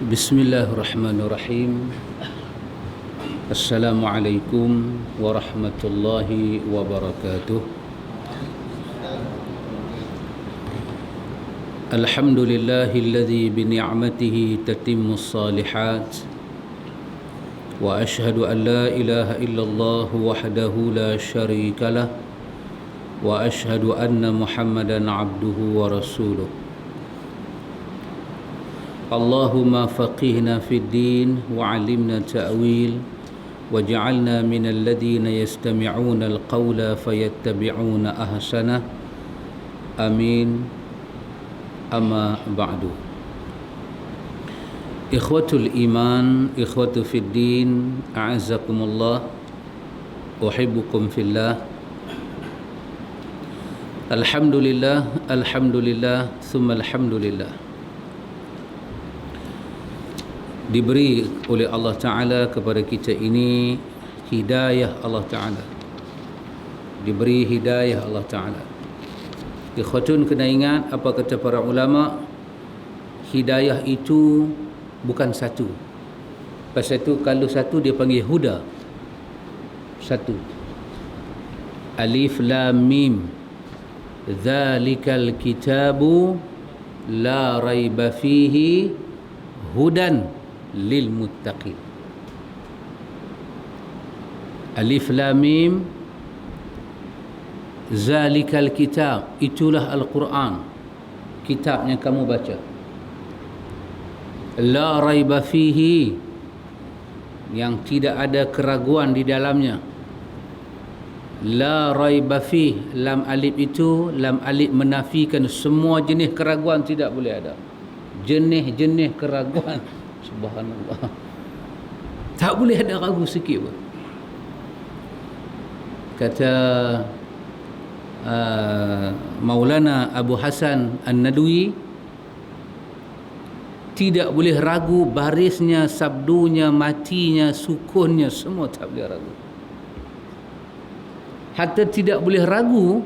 Bismillahirrahmanirrahim. Assalamualaikum warahmatullahi wabarakatuh. Alhamdulillahilladzi bini'matihi tatimmus salihat. Wa ashhadu an la ilaha illallah wahdahu la syarikalah. Wa ashhadu anna Muhammadan abduhu wa rasuluh. Allahumma faqihna fid din wa 'allimna ta'wil waj'alna minal ladzina yastami'una al-qawla fayattabi'una ahsana. Amin. Amma ba'du. Ikhwatul iman, ikhwatu fid din, a'azzakumullah, uhibbukum fillah. Alhamdulillah, alhamdulillah, thumma alhamdulillah. Diberi oleh Allah Ta'ala kepada kita ini hidayah Allah Ta'ala. Diberi hidayah Allah Ta'ala. Ikhwatun, kena ingat apa kata para ulama, hidayah itu bukan satu. Pasal itu kalau satu dia panggil huda. Satu. Alif lam mim. Dzalikal kitabu la raiba fihi hudan lil muttaqin. Alif lam mim. Zalikal kitab, itulah Al-Quran, kitab yang kamu baca. La raiba fihi, yang tidak ada keraguan di dalamnya. La raiba fihi, lam alif itu, lam alif menafikan semua jenis keraguan, tidak boleh ada jenis-jenis keraguan. Subhanallah, tak boleh ada ragu sikit pun. Kata Maulana Abu Hasan An-Nadwi, tidak boleh ragu barisnya, sabdunya, matinya, sukunnya, semua tak boleh ragu. Hatta tidak boleh ragu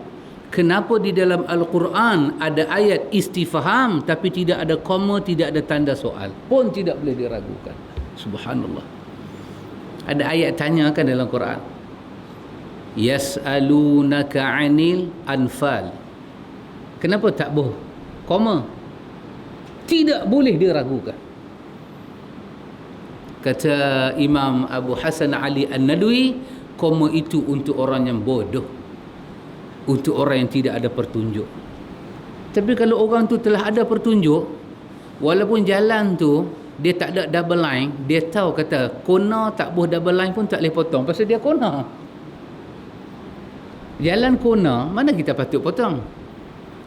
kenapa di dalam Al-Quran ada ayat istifham tapi tidak ada koma, tidak ada tanda soal, pun tidak boleh diragukan. Subhanallah. Ada ayat tanya kan dalam Quran, yas'alunaka 'anil anfal. Kenapa tak boleh koma? Tidak boleh diragukan. Kata Imam Abu Hasan Ali An-Nadwi, koma itu untuk orang yang bodoh, untuk orang yang tidak ada pertunjuk. Tapi kalau orang tu telah ada pertunjuk, walaupun jalan tu dia tak ada double line, dia tahu kata kona tak boleh double line pun tak boleh potong pasal dia kona. Jalan kona, mana kita patut potong?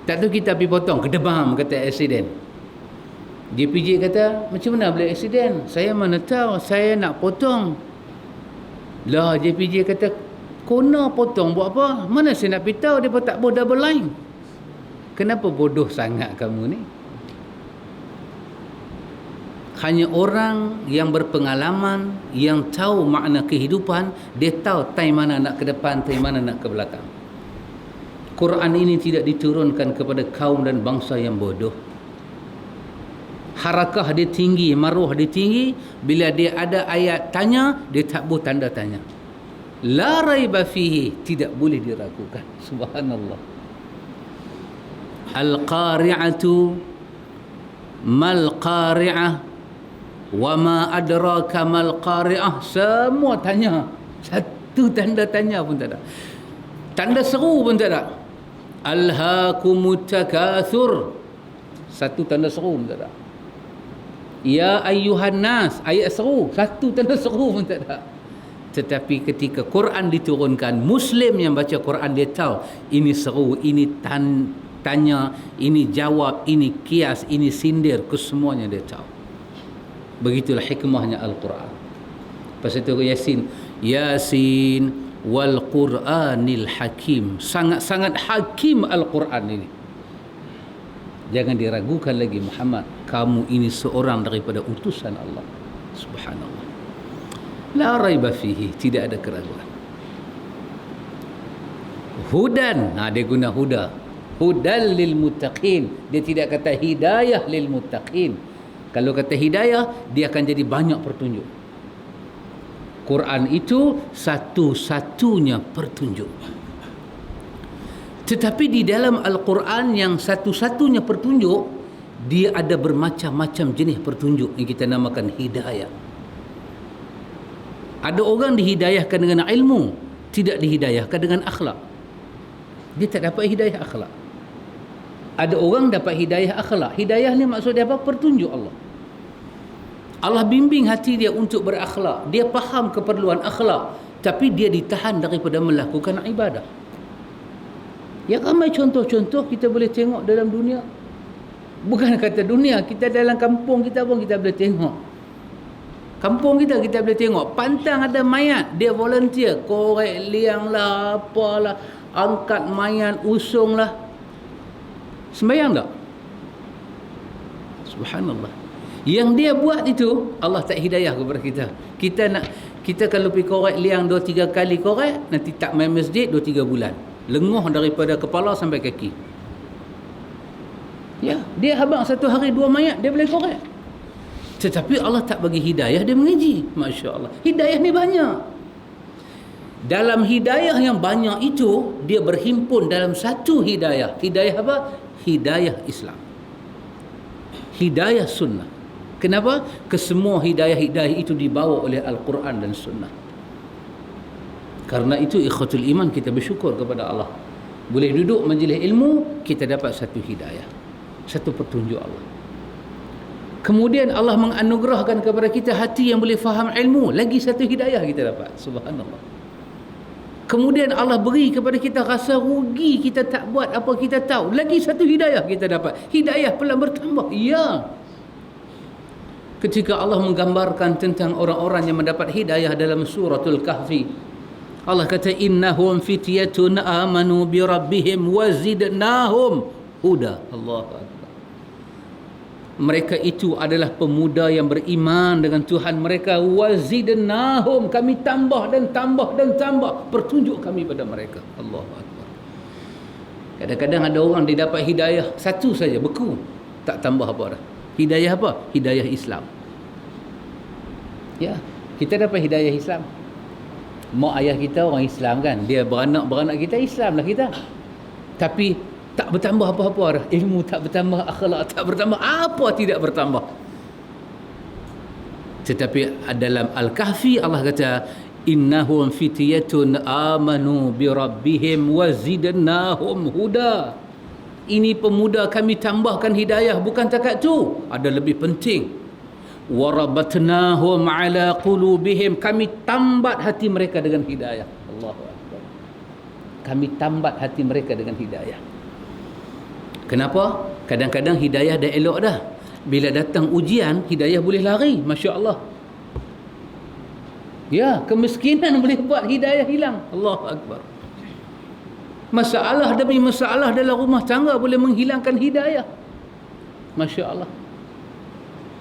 Tak tahu kita pergi potong, kedebam kata aksiden. JPJ kata, macam mana boleh aksiden? Saya mana tahu, saya nak potong. Lah JPJ kata, kona potong buat apa? Mana saya nak beritahu dia pun tak boleh double line. Kenapa bodoh sangat kamu ni? Hanya orang yang berpengalaman, yang tahu makna kehidupan, dia tahu time mana nak ke depan, time mana nak ke belakang. Quran ini tidak diturunkan kepada kaum dan bangsa yang bodoh. Harakah dia tinggi, maruah dia tinggi. Bila dia ada ayat tanya, dia tak boleh tanda tanya. La raiba fihi, tidak boleh diragukan. Subhanallah. Al-qari'atu mal qari'ah wa ma adraka mal qari'ah. Semua tanya, satu tanda tanya pun tak ada, tanda seru pun tak ada. Alhaakumut takatsur, satu tanda seru pun tak ada. Ya ayyuhan nas, ayat seru, satu tanda seru pun tak ada. Tetapi ketika Quran diturunkan, Muslim yang baca Quran dia tahu ini seru, ini tanya, ini jawab, ini kias, ini sindir, kesemuanya dia tahu. Begitulah hikmahnya Al-Quran. Pasal itu Yasin, Yasin wal Quranil Hakim, sangat-sangat hakim Al-Quran ini. Jangan diragukan lagi Muhammad, kamu ini seorang daripada utusan Allah. Subhanallah. La raiba fihi, tidak ada keraguan. Hudan, dia guna huda. Hudal lil muttaqin. Dia tidak kata hidayah lil muttaqin. Kalau kata hidayah, dia akan jadi banyak petunjuk. Quran itu satu-satunya petunjuk. Tetapi di dalam Al-Quran yang satu-satunya petunjuk, dia ada bermacam-macam jenis petunjuk yang kita namakan hidayah. Ada orang dihidayahkan dengan ilmu, tidak dihidayahkan dengan akhlak. Dia tak dapat hidayah akhlak. Ada orang dapat hidayah akhlak. Hidayah ni maksud dia apa? Petunjuk Allah. Allah bimbing hati dia untuk berakhlak. Dia faham keperluan akhlak, tapi dia ditahan daripada melakukan ibadah. Ya, ramai contoh-contoh kita boleh tengok dalam dunia. Bukan kata dunia, kita dalam kampung kita pun kita boleh tengok. Kampung kita boleh tengok. Pantang ada mayat, dia volunteer. Korek liang lah, apalah. Angkat mayat, usung lah. Sembayang tak? Subhanallah. Yang dia buat itu, Allah tak hidayah kepada kita. Kita kalau pergi korek liang 2-3 kali korek, nanti tak main masjid 2-3 bulan. Lenguh daripada kepala sampai kaki. Ya, dia habang 1 hari 2 mayat, dia boleh korek. Tetapi Allah tak bagi hidayah, dia mengaji. Masya Allah. Hidayah ni banyak. Dalam hidayah yang banyak itu, dia berhimpun dalam satu hidayah. Hidayah apa? Hidayah Islam. Hidayah sunnah. Kenapa? Kesemua hidayah-hidayah itu dibawa oleh Al-Quran dan sunnah. Karena itu ikhwatul iman, kita bersyukur kepada Allah. Boleh duduk majlis ilmu, kita dapat satu hidayah, satu petunjuk Allah. Kemudian Allah menganugerahkan kepada kita hati yang boleh faham ilmu, lagi satu hidayah kita dapat. Subhanallah. Kemudian Allah beri kepada kita rasa rugi kita tak buat apa kita tahu, lagi satu hidayah kita dapat. Hidayah pelan bertambah. Ya. Ketika Allah menggambarkan tentang orang-orang yang mendapat hidayah dalam suratul Kahfi, Allah kata innahum fityatun amanu bi rabbihim wa zidnahum huda. Allahu akbar. Mereka itu adalah pemuda yang beriman dengan Tuhan mereka. Wa zidnahum, kami tambah dan tambah dan tambah petunjuk kami pada mereka. Allahu akbar. Kadang-kadang ada orang dia dapat hidayah satu saja, beku, tak tambah apa dah. Hidayah apa? Hidayah Islam. Ya, kita dapat hidayah Islam. Mak ayah kita orang Islam kan, dia beranak kita Islam lah kita. Tapi tak bertambah apa-apa dah. Ilmu tak bertambah, akhlak tak bertambah, apa tidak bertambah. Tetapi dalam Al-Kahfi Allah kata innahum fityatun amanu bi rabbihim wa zidnahum huda. Ini pemuda kami tambahkan hidayah. Bukan takat tu, ada lebih penting. Warabatnahum ala qulubihim, kami tambat hati mereka dengan hidayah. Allahu akbar. Kami tambat hati mereka dengan hidayah. Kenapa? Kadang-kadang hidayah dah elok dah. Bila datang ujian, hidayah boleh lari. Masya Allah. Ya, kemiskinan boleh buat hidayah hilang. Allahu akbar. Masalah demi masalah dalam rumah tangga boleh menghilangkan hidayah. Masya Allah.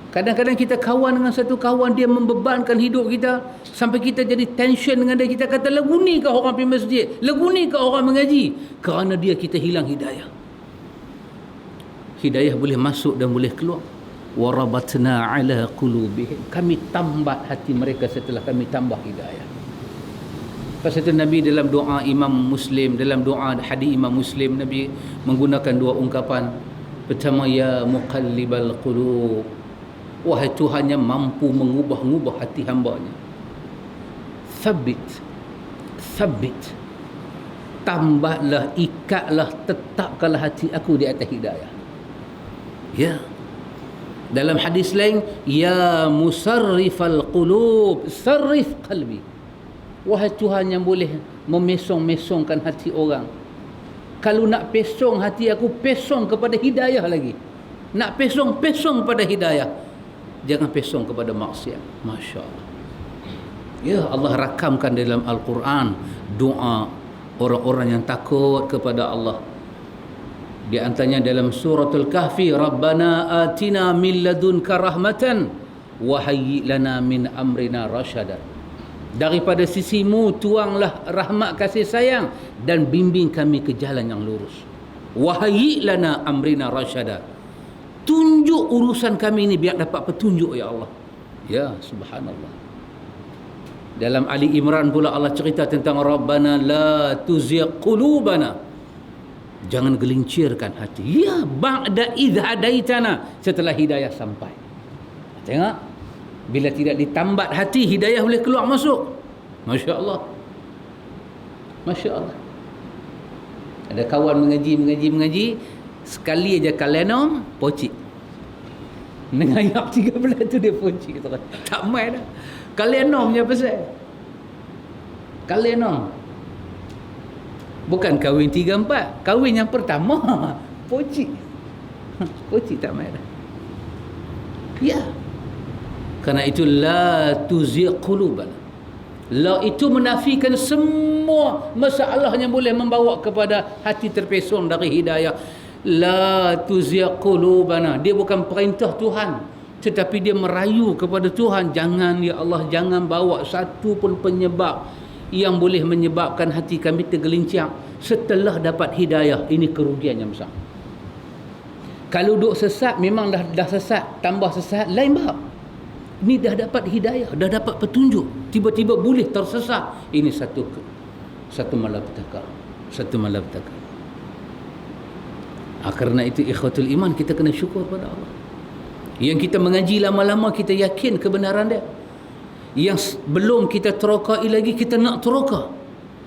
Kadang-kadang kita kawan dengan satu kawan, dia membebankan hidup kita sampai kita jadi tension dengan dia. Kita kata lagu ni kau orang pergi masjid, lagu ni kau orang mengaji. Kerana dia kita hilang hidayah. Hidayah boleh masuk dan boleh keluar. Warabatna ala qulubihim, kami tambat hati mereka setelah kami tambah hidayah. Pasal itu Nabi dalam doa Imam Muslim, dalam doa hadis Imam Muslim, Nabi menggunakan 2 ungkapan. Pertama, ya muqallibal qulub, wahai Tuhan yang mampu mengubah-ubah hati hamba-Nya. Thabbit, tambatlah, ikatlah, tetapkanlah hati aku di atas hidayah. Ya. Dalam hadis lain, ya musarrifal qulub, sarrif qalbi. Wahai Tuhan yang boleh memesong-mesongkan hati orang. Kalau nak pesong hati aku, pesong kepada hidayah lagi. Nak pesong pada hidayah. Jangan pesong kepada maksiat. Masya Allah. Ya, Allah rakamkan dalam Al-Quran doa orang-orang yang takut kepada Allah. Di antaranya dalam suratul Kahfi, Rabbana atina min ladunka rahmatan wa hayyi lana min amrina rasyada. Daripada sisimu tuanglah rahmat kasih sayang dan bimbing kami ke jalan yang lurus. Wa hayyi lana amrina rasyada. tunjuk urusan kami ini biar dapat petunjuk ya Allah. Ya, subhanallah. Dalam Ali Imran pula Allah cerita tentang Rabbana la tuzigh qulubana. Jangan gelincirkan hati. Ya, ba'da idh hadaitana, setelah hidayah sampai. Tengok, bila tidak ditambat hati, hidayah boleh keluar masuk. Masya Allah. Masya Allah. Ada kawan mengaji, sekali aja kalenom, pocik. Mengayak 13 tu dia pocik. Tak main dah. Kalenom je pasal. Kalenom. Bukan kahwin 3-4. Kahwin yang pertama. Pocik. Pocik tak main dah. Ya. Kerana itu la tuzigh qulubana. La itu menafikan semua masalah yang boleh membawa kepada hati terpesong dari hidayah. La tuzigh qulubana. Dia bukan perintah Tuhan, tetapi dia merayu kepada Tuhan. Jangan ya Allah, jangan bawa satu pun penyebab yang boleh menyebabkan hati kami tergelincir setelah dapat hidayah. Ini kerugian yang besar. Kalau duk sesat, memang dah sesat, tambah sesat, lain bab. Ini dah dapat hidayah, dah dapat petunjuk, tiba-tiba boleh tersesat. Ini satu malapetaka. Satu malapetaka. Kerana itu ikhwatul iman, kita kena syukur pada Allah. Yang kita mengaji lama-lama, kita yakin kebenaran dia. Yang belum kita terokai lagi, kita nak teroka.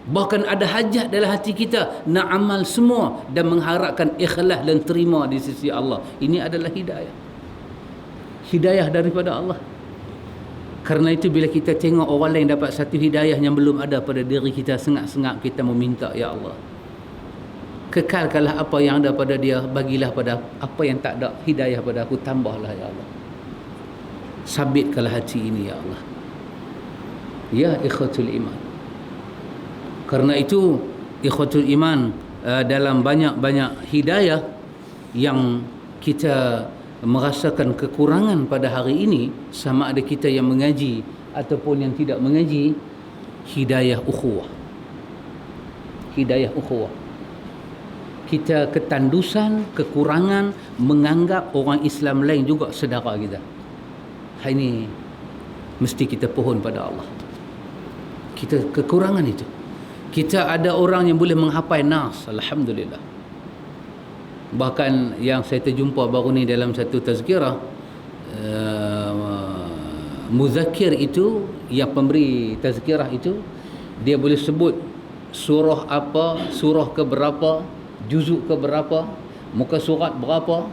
Bahkan ada hajat dalam hati kita nak amal semua dan mengharapkan ikhlas dan terima di sisi Allah. Ini adalah hidayah. Hidayah daripada Allah. Kerana itu bila kita tengok orang lain dapat satu hidayah yang belum ada pada diri kita, sengak-sengak kita meminta, ya Allah, kekalkanlah apa yang ada pada dia, bagilah pada apa yang tak ada hidayah pada aku, tambahlah ya Allah. Sabitkanlah hati ini ya Allah. Ya ikhwatul iman. Kerana itu ikhwatul iman, dalam banyak-banyak hidayah yang kita merasakan kekurangan pada hari ini, sama ada kita yang mengaji ataupun yang tidak mengaji, hidayah ukhuwah. Hidayah ukhuwah. Kita ketandusan, kekurangan menganggap orang Islam lain juga saudara kita. Ini mesti kita pohon pada Allah. Kita kekurangan itu. Kita ada orang yang boleh menghafal nas, alhamdulillah. Bahkan yang saya terjumpa baru ni dalam satu tazkirah, muzakir itu, yang pemberi tazkirah itu, dia boleh sebut surah apa, surah ke berapa, juzuk ke berapa, muka surat berapa.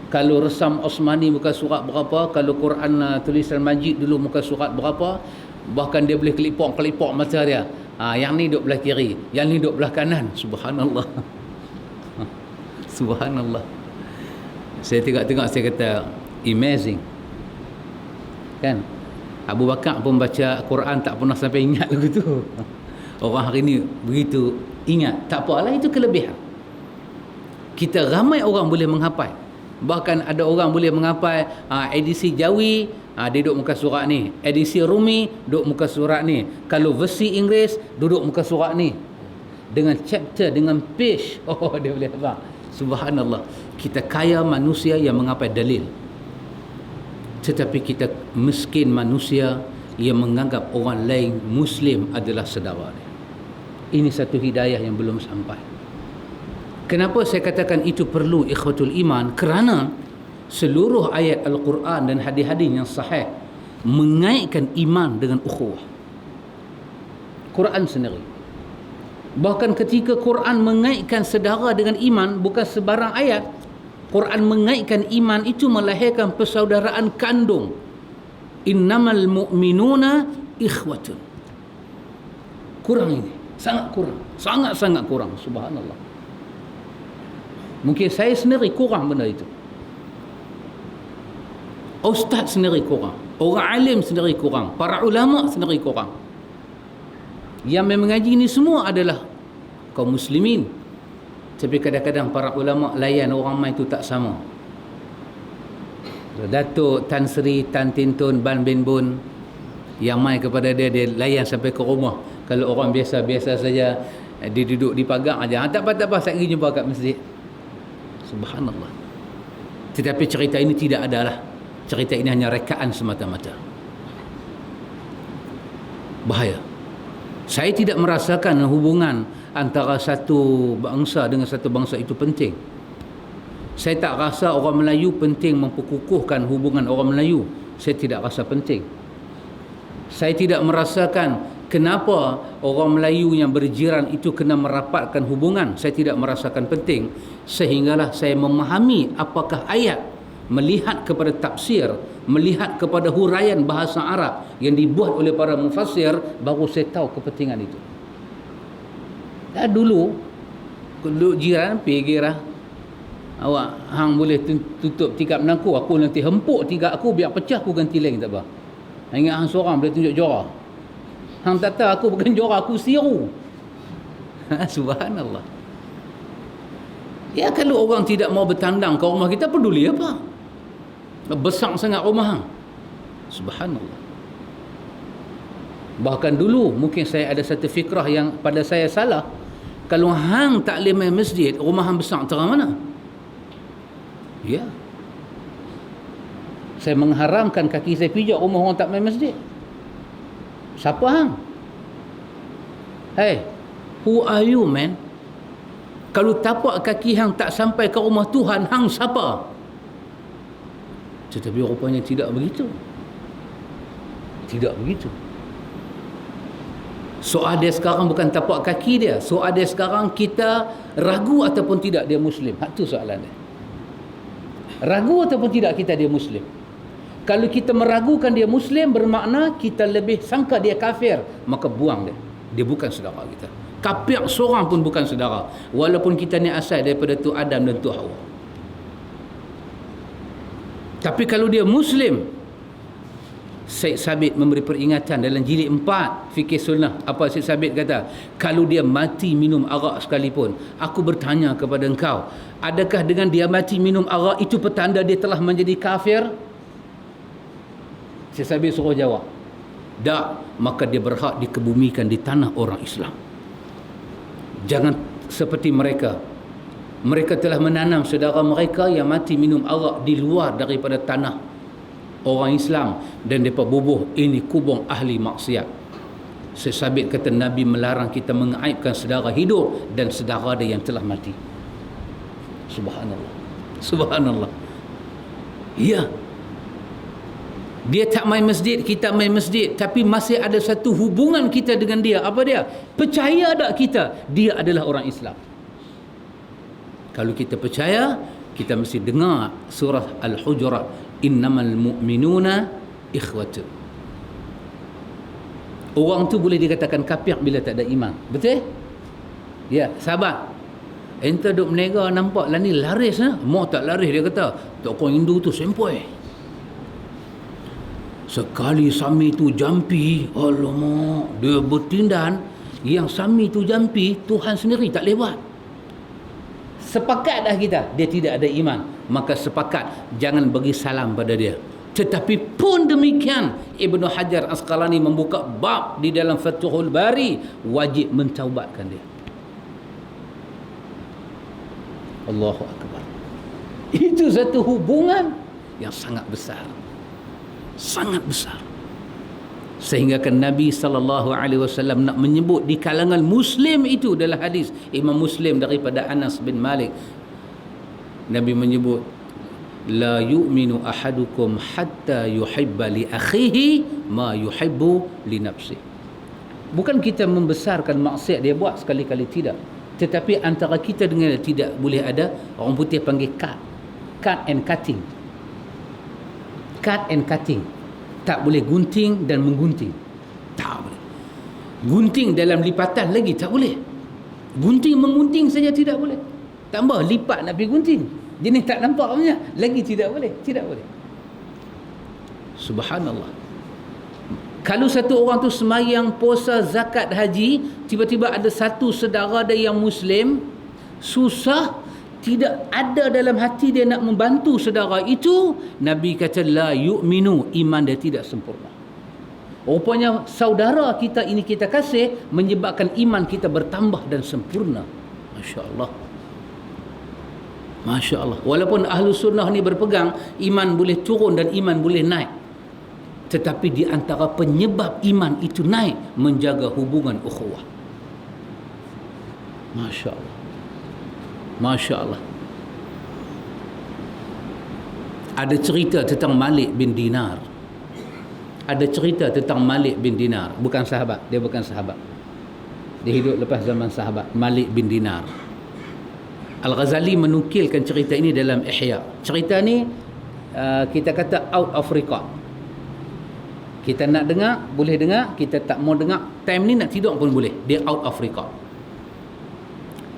Kalau resam Osmani muka surat berapa, kalau Quran tulisan Majid dulu muka surat berapa. Bahkan dia boleh kelipok mata dia. Yang ni duduk belah kiri, yang ni duduk belah kanan. Subhanallah. Subhanallah. Saya tengok, saya kata amazing. Kan? Abu Bakar pun baca Quran tak pernah sampai ingat lagu tu. Orang hari ni begitu ingat. Tak apalah, itu kelebihan. Kita ramai orang boleh menghafal. Bahkan ada orang boleh menghafal edisi Jawi, dia duduk muka surat ni. Edisi Rumi duduk muka surat ni. Kalau versi Inggeris duduk muka surat ni. Dengan chapter, dengan page. Oh, dia boleh hafal. Subhanallah. Kita kaya manusia yang menghafal dalil. Tetapi kita miskin manusia yang menganggap orang lain Muslim adalah saudara dia. Ini satu hidayah yang belum sampai. Kenapa saya katakan itu perlu ikhwatul iman? Kerana seluruh ayat Al-Quran dan hadis-hadis yang sahih mengaitkan iman dengan ukhuwah. Quran sendiri. Bahkan ketika Quran mengaitkan saudara dengan iman, bukan sebarang ayat. Quran mengaitkan iman itu melahirkan persaudaraan kandung. Innamal mu'minuna ikhwatun. Kurang ini. Sangat kurang. Sangat-sangat kurang. Subhanallah. Mungkin saya sendiri kurang benda itu. Ustaz sendiri kurang. Orang alim sendiri kurang. Para ulama sendiri kurang. Yang mengaji ini semua adalah kaum muslimin. Tapi kadang-kadang para ulama layan orang mai itu tak sama. Datuk Tan Sri Tan Tintun Ban Bin Bun, yang mai kepada dia layan sampai ke rumah. Kalau orang biasa-biasa saja, dia duduk di pagar aja. Tak apa, saya pergi jumpa kat masjid. Subhanallah. Tetapi cerita ini tidak adalah. Cerita ini hanya rekaan semata-mata. Bahaya. Saya tidak merasakan hubungan antara satu bangsa dengan satu bangsa itu penting. Saya tak rasa orang Melayu penting memperkukuhkan hubungan orang Melayu. Saya tidak rasa penting. Saya tidak merasakan kenapa orang Melayu yang berjiran itu kena merapatkan hubungan. Saya tidak merasakan penting. Sehinggalah saya memahami apakah ayat, melihat kepada tafsir, melihat kepada huraian bahasa Arab yang dibuat oleh para mufassir, baru saya tahu kepentingan itu. Dulu jiran pergi lah, awak hang boleh tutup tikap aku nanti hempuk tikap aku, biar pecah aku ganti lain, tak apa. Ingat hang seorang boleh tunjuk jorah, hang tak tahu aku bukan jorah, aku siru. Subhanallah. Ya, kalau orang tidak mau bertandang ke rumah kita, peduli apa? Besar sangat rumah hang. Subhanallah. Bahkan dulu mungkin saya ada satu fikrah yang pada saya salah. Kalau hang tak boleh main masjid, rumah hang besar terang mana? Ya. Saya mengharamkan kaki saya pijak rumah orang tak main masjid. Siapa hang? Hey, who are you, man? Kalau tapak kaki hang tak sampai ke rumah Tuhan, hang siapa? Tetapi rupanya tidak begitu. Tidak begitu. Soal dia sekarang bukan tapak kaki dia. Soal dia sekarang kita ragu ataupun tidak dia Muslim. Itu soalan dia. Ragu ataupun tidak kita dia Muslim. Kalau kita meragukan dia Muslim, bermakna kita lebih sangka dia kafir, maka buang dia. Dia bukan saudara kita. Kafir seorang pun bukan saudara. Walaupun kita ni asal daripada tu Adam dan tu Hawa. Tapi kalau dia Muslim, Syed Sabit memberi peringatan dalam jilid 4 Fikih Sunnah. Apa Syed Sabit kata? Kalau dia mati minum arak sekalipun, aku bertanya kepada engkau, adakah dengan dia mati minum arak itu petanda dia telah menjadi kafir? Syed Sabit suruh jawab, tak, maka dia berhak dikebumikan di tanah orang Islam. Jangan seperti mereka. Mereka telah menanam saudara mereka yang mati minum arak di luar daripada tanah orang Islam, dan mereka bubuh ini kubur ahli maksiat. Sesabit kata Nabi melarang kita mengaibkan saudara hidup dan saudara dia yang telah mati. Subhanallah. Subhanallah. Ya. Dia tak main masjid, kita main masjid, tapi masih ada satu hubungan kita dengan dia. Apa dia? Percaya tak kita dia adalah orang Islam? Kalau kita percaya, kita mesti dengar surah Al-Hujurat, innamal mu'minuna ikhwatu. Orang tu boleh dikatakan kafir bila tak ada iman. Betul? Ya, sahabat. Ente duk menega nampak lah ni laris ha? Mau tak laris dia kata. Tokoh Hindu tu sempoi. Sekali Sami tu jampi, alamak, dia bertindan, yang Sami tu jampi, Tuhan sendiri tak lewat. Sepakat dah kita, dia tidak ada iman. Maka sepakat, jangan bagi salam pada dia. Tetapi pun demikian, Ibnu Hajar Asqalani membuka bab di dalam Fathul Bari, wajib mentaubatkan dia. Allahu Akbar. Itu satu hubungan yang sangat besar. Sangat besar. Sehingga kan Nabi SAW nak menyebut di kalangan Muslim itu dalam hadis Imam Muslim daripada Anas bin Malik, Nabi menyebut, la yu'minu ahadukum hatta yuhibba li akhihi ma yuhibbu li nafsihi. Bukan kita membesarkan maksiat dia buat sekali-kali, tidak. Tetapi antara kita dengan dia tidak boleh ada, orang putih panggil cut and cutting. Cut and cutting. Tak boleh gunting dan menggunting. Tak boleh. Gunting dalam lipatan lagi tak boleh. Gunting menggunting saja tidak boleh. Tambah lipat nak pergi gunting. Jenis tak nampak punya. Lagi tidak boleh. Tidak boleh. Subhanallah. Kalau satu orang tu semayang, puasa, zakat, haji, tiba-tiba ada satu saudara dia yang Muslim, susah, tidak ada dalam hati dia nak membantu saudara itu, Nabi kata la yu'minu, iman dia tidak sempurna. Rupanya saudara kita ini kita kasih menyebabkan iman kita bertambah dan sempurna. Masya Allah. Masya Allah. Walaupun ahlu sunnah ni berpegang iman boleh turun dan iman boleh naik, tetapi di antara penyebab iman itu naik, menjaga hubungan ukhuwah. Masya Allah. Masya Allah. Ada cerita tentang Malik bin Dinar. Ada cerita tentang Malik bin Dinar. Bukan sahabat. Dia bukan sahabat. Dia hidup lepas zaman sahabat. Malik bin Dinar. Al-Ghazali menukilkan cerita ini dalam Ihya. Cerita ni kita kata out of record. Kita nak dengar, boleh dengar. Kita tak mau dengar, time ni nak tidur pun boleh. Dia out of record.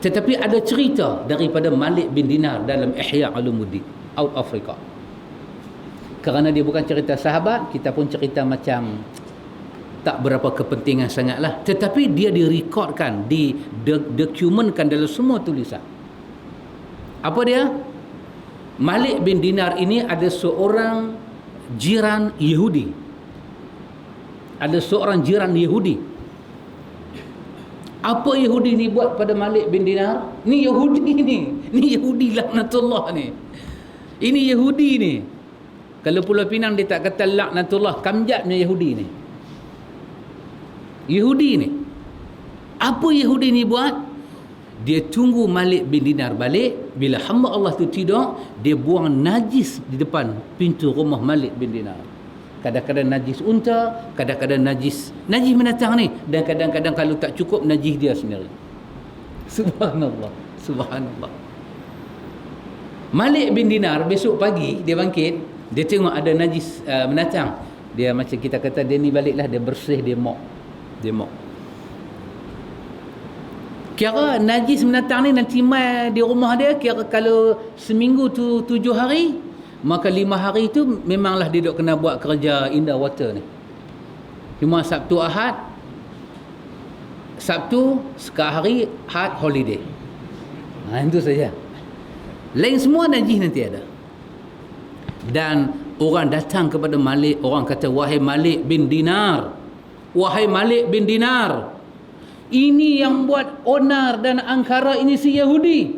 Tetapi ada cerita daripada Malik bin Dinar dalam Ihya Ulumuddin. Out of record. Kerana dia bukan cerita sahabat, kita pun cerita macam tak berapa kepentingan sangatlah. Tetapi dia direkodkan, dokumentkan dalam semua tulisan. Apa dia? Malik bin Dinar ini ada seorang jiran Yahudi. Ada seorang jiran Yahudi. Apa Yahudi ni buat pada Malik bin Dinar? Ni Yahudi ni. Ni Yahudi laknatullah ni. Ini Yahudi ni. Kalau Pulau Pinang dia tak kata laknatullah, kamjatnya Yahudi ni. Yahudi ni. Apa Yahudi ni buat? Dia tunggu Malik bin Dinar balik. Bila hamba Allah tu tidur, dia buang najis di depan pintu rumah Malik bin Dinar. Kadang-kadang najis unta, kadang-kadang najis binatang ni, dan kadang-kadang kalau tak cukup, najis dia sendiri. Subhanallah. Subhanallah. Malik bin Dinar besok pagi dia bangkit, dia tengok ada najis binatang. Dia macam kita kata, dia ni baliklah, dia bersih, dia mop. Kira najis binatang ni nanti mai di rumah dia, kira kalau seminggu tu 7 hari, maka 5 hari tu memanglah dia duk kena buat kerja indah water ni. Cuma Sabtu Ahad, Sabtu sekali Ahad holiday. Itu saja. Lain semua najis nanti ada. Dan orang datang kepada Malik, orang kata, wahai Malik bin Dinar, wahai Malik bin Dinar, ini yang buat onar dan angkara ini si Yahudi.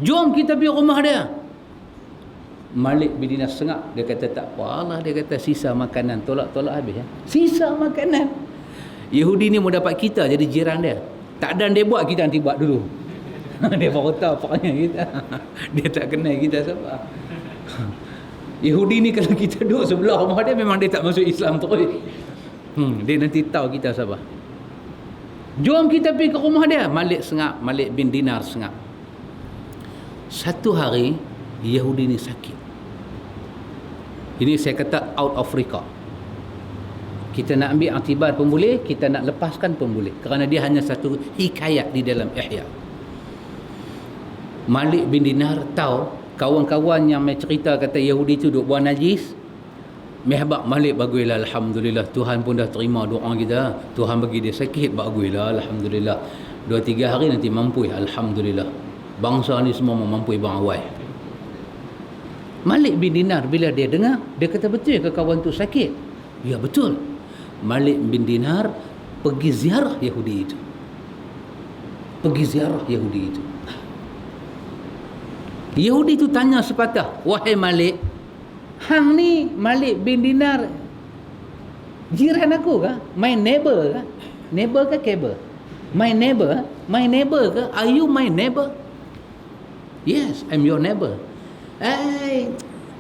Jom kita pergi rumah dia. Malik bin Dinar sengak. Dia kata tak apalah. Dia kata sisa makanan. Tolak-tolak habis. Sisa makanan. Yahudi ni mau dapat kita jadi jiran dia. Tak ada dia buat, kita nanti buat dulu. Dia baru tahu perangai kita. Dia tak kenal kita siapa. Yahudi ni kalau kita duduk sebelah rumah dia, memang dia tak masuk Islam terus. Dia nanti tahu kita siapa. Jom kita pergi ke rumah dia. Malik sengak. Malik bin Dinar sengak. Satu hari Yahudi ni sakit. Ini saya kata out of record. Kita nak ambil aktibar pun boleh, kita nak lepaskan pun boleh, kerana dia hanya satu hikayat di dalam Ihya. Malik bin Dinar tahu kawan-kawan yang mai cerita kata Yahudi tu duk buang najis. Mehbak Malik, baguilah alhamdulillah, Tuhan pun dah terima doa kita. Tuhan bagi dia sakit, baguilah alhamdulillah. 2-3 hari nanti mampu, alhamdulillah. Bangsa ni semua mampu bang awal. Malik bin Dinar bila dia dengar, dia kata, betul ke kawan tu sakit? Ya betul. Malik bin Dinar pergi ziarah Yahudi itu. Yahudi tu tanya sepatah, wahai Malik, hang ni Malik bin Dinar jiran aku ke? My neighbor ke? Neighbor ke neighbor? My neighbor? My neighbor ke? Are you my neighbor? Yes, I'm your neighbor.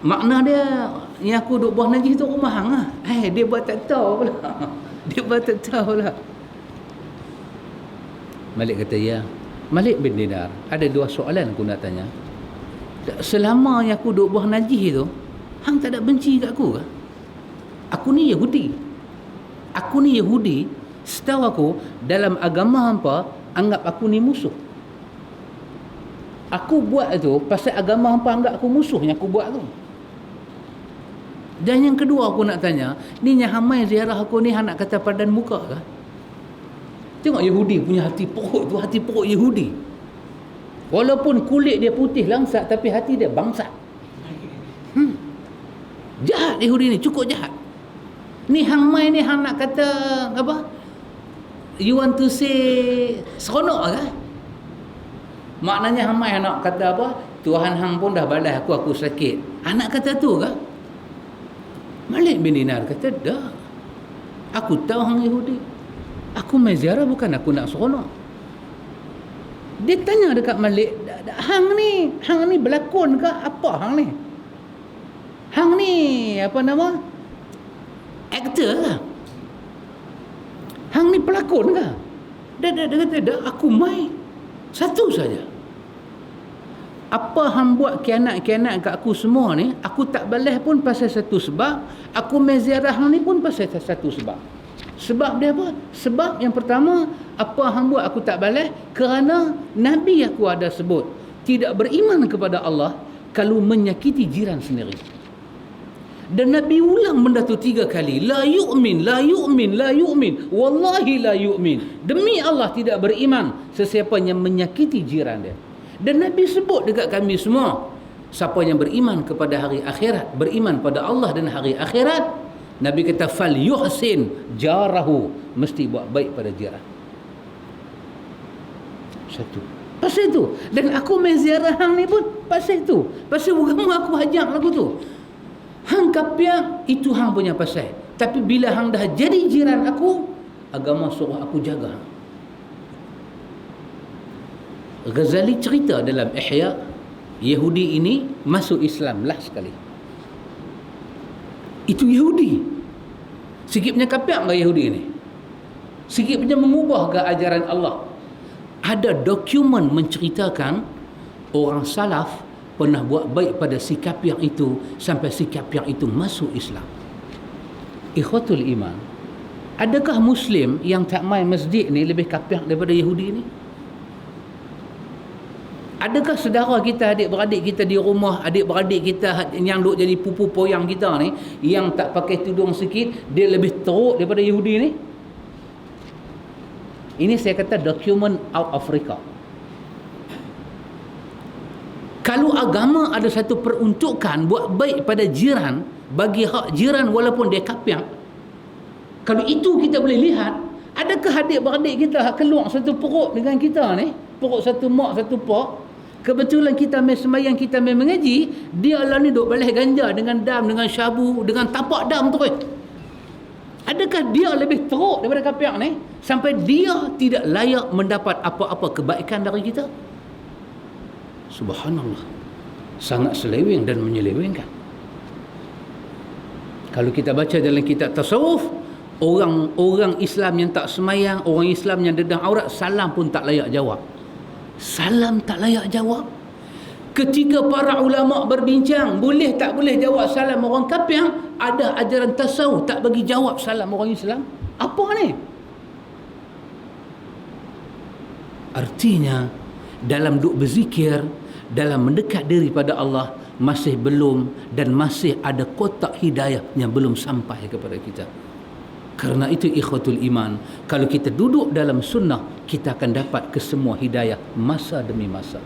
Makna dia yang aku duk buah najis tu rumah hang lah. Dia buat tak tahu pula. Malik kata, ya. Malik bin Dinar, ada 2 soalan aku nak tanya. Selama yang aku duk buah najis tu, hang tak ada benci kat aku ke? Aku ni Yahudi. Setahu aku, dalam agama hampa anggap aku ni musuh. Aku buat tu pasal agama hampa anggap aku musuh yang aku buat tu. Dan yang kedua aku nak tanya, ni yang hamai ziarah aku ni hang nak kata padan muka ke? Tengok Yahudi punya hati perut tu, hati perut Yahudi. Walaupun kulit dia putih langsat, tapi hati dia bangsat. Jahat Yahudi ni, cukup jahat. Ni hang mai ni hang nak kata apa? You want to say seronok ke? Maknanya hamai anak kata apa? Tuhan hang pun dah balas aku sakit. Anak kata tu ke? Malik bin Dinar kata, dah. Aku tahu hang Yahudi. Aku mai ziarah bukan aku nak seronok. Dia tanya dekat Malik, hang ni berlakon ke apa hang ni? Hang ni apa nama? Aktor ke? Hang ni pelakon ke? Dia kata, dah aku mai satu saja. Apa hang buat kianat-kianat kat aku semua ni, aku tak balas pun pasal satu sebab. Aku mai ziarah hang ni pun pasal satu sebab. Sebab dia apa? Sebab yang pertama, apa hang buat aku tak balas kerana Nabi aku ada sebut, tidak beriman kepada Allah kalau menyakiti jiran sendiri. Dan Nabi ulang benda tu 3 kali. La yu'min, la yu'min, la yu'min. Wallahi la yu'min. Demi Allah tidak beriman sesiapa yang menyakiti jiran dia. Dan Nabi sebut dekat kami semua, siapa yang beriman kepada hari akhirat, beriman pada Allah dan hari akhirat, Nabi kata fal yuhsin jarahu, mesti buat baik pada jiran. Satu. Pasal itu. Dan aku main ziarah hang ni pun pasal itu. Pasal agama aku hajak lagu tu. Hang kapiak itu hang punya pasal. Tapi bila hang dah jadi jiran aku, agama suruh aku jaga. Ghazali cerita dalam Ihya, Yahudi ini masuk Islam lah sekali. Itu Yahudi. Sikit punya kapiak ke Yahudi ni? Sikit punya mengubah ke ajaran Allah? Ada dokumen menceritakan orang salaf pernah buat baik pada si kapiak itu sampai si kapiak itu masuk Islam. Ikhwatul iman, adakah Muslim yang tak main masjid ni lebih kapiak daripada Yahudi ni? Adakah saudara kita, adik-beradik kita di rumah, adik-beradik kita yang duk jadi pupu poyang kita ni, yang tak pakai tudung sikit, dia lebih teruk daripada Yahudi ni? Ini saya kata dokumen out of record. Kalau agama ada satu peruntukan buat baik pada jiran, bagi hak jiran walaupun dia kapiak, kalau itu kita boleh lihat, adakah adik-beradik kita keluar satu perut dengan kita ni, perut satu mak satu pak, kebetulan kita main sembahyang, kita main mengaji, dia lah ni duk balas ganja dengan dam, dengan syabu, dengan tapak dam terus. Adakah dia lebih teruk daripada kapiak ni sampai dia tidak layak mendapat apa-apa kebaikan dari kita? Subhanallah. Sangat seleweng dan menyelewengkan. Kalau kita baca dalam kitab tasawuf, orang Islam yang tak semayang, orang Islam yang dedah aurat, salam pun tak layak jawab. Salam tak layak jawab. Ketika para ulama berbincang, boleh tak boleh jawab salam orang kafir, ada ajaran tasawuf tak bagi jawab salam orang Islam. Apa ni? Artinya dalam duk berzikir, dalam mendekat diri pada Allah, masih belum, dan masih ada kotak hidayah yang belum sampai kepada kita. Kerana itu ikhwatul iman, kalau kita duduk dalam sunnah, kita akan dapat kesemua hidayah masa demi masa,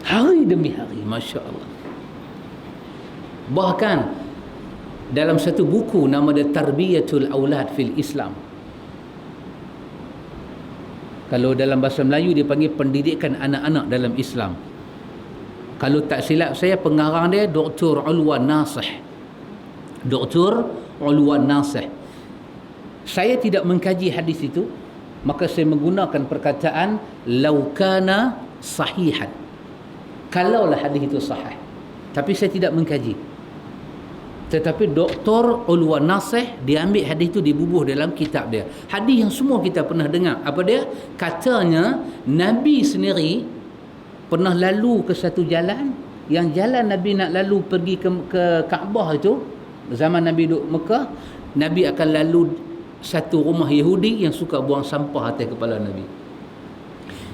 hari demi hari. Masya Allah. Bahkan dalam satu buku nama dia Tarbiyatul Aulad fil Islam, kalau dalam bahasa Melayu dia panggil pendidikan anak-anak dalam Islam. Kalau tak silap saya, pengarang dia Dr. Ulwan Nasih. Dr. Ulwan Nasih. Saya tidak mengkaji hadis itu, maka saya menggunakan perkataan laukana sahihan, kalaulah hadis itu sahih. Tapi saya tidak mengkaji. Tetapi Dr. Ulwan Nasih, dia ambil hadis itu, dibubuh dalam kitab dia. Hadis yang semua kita pernah dengar. Apa dia? Katanya Nabi sendiri pernah lalu ke satu jalan, yang jalan Nabi nak lalu pergi ke Kaabah itu, zaman Nabi duduk Mekah, Nabi akan lalu satu rumah Yahudi yang suka buang sampah atas kepala Nabi.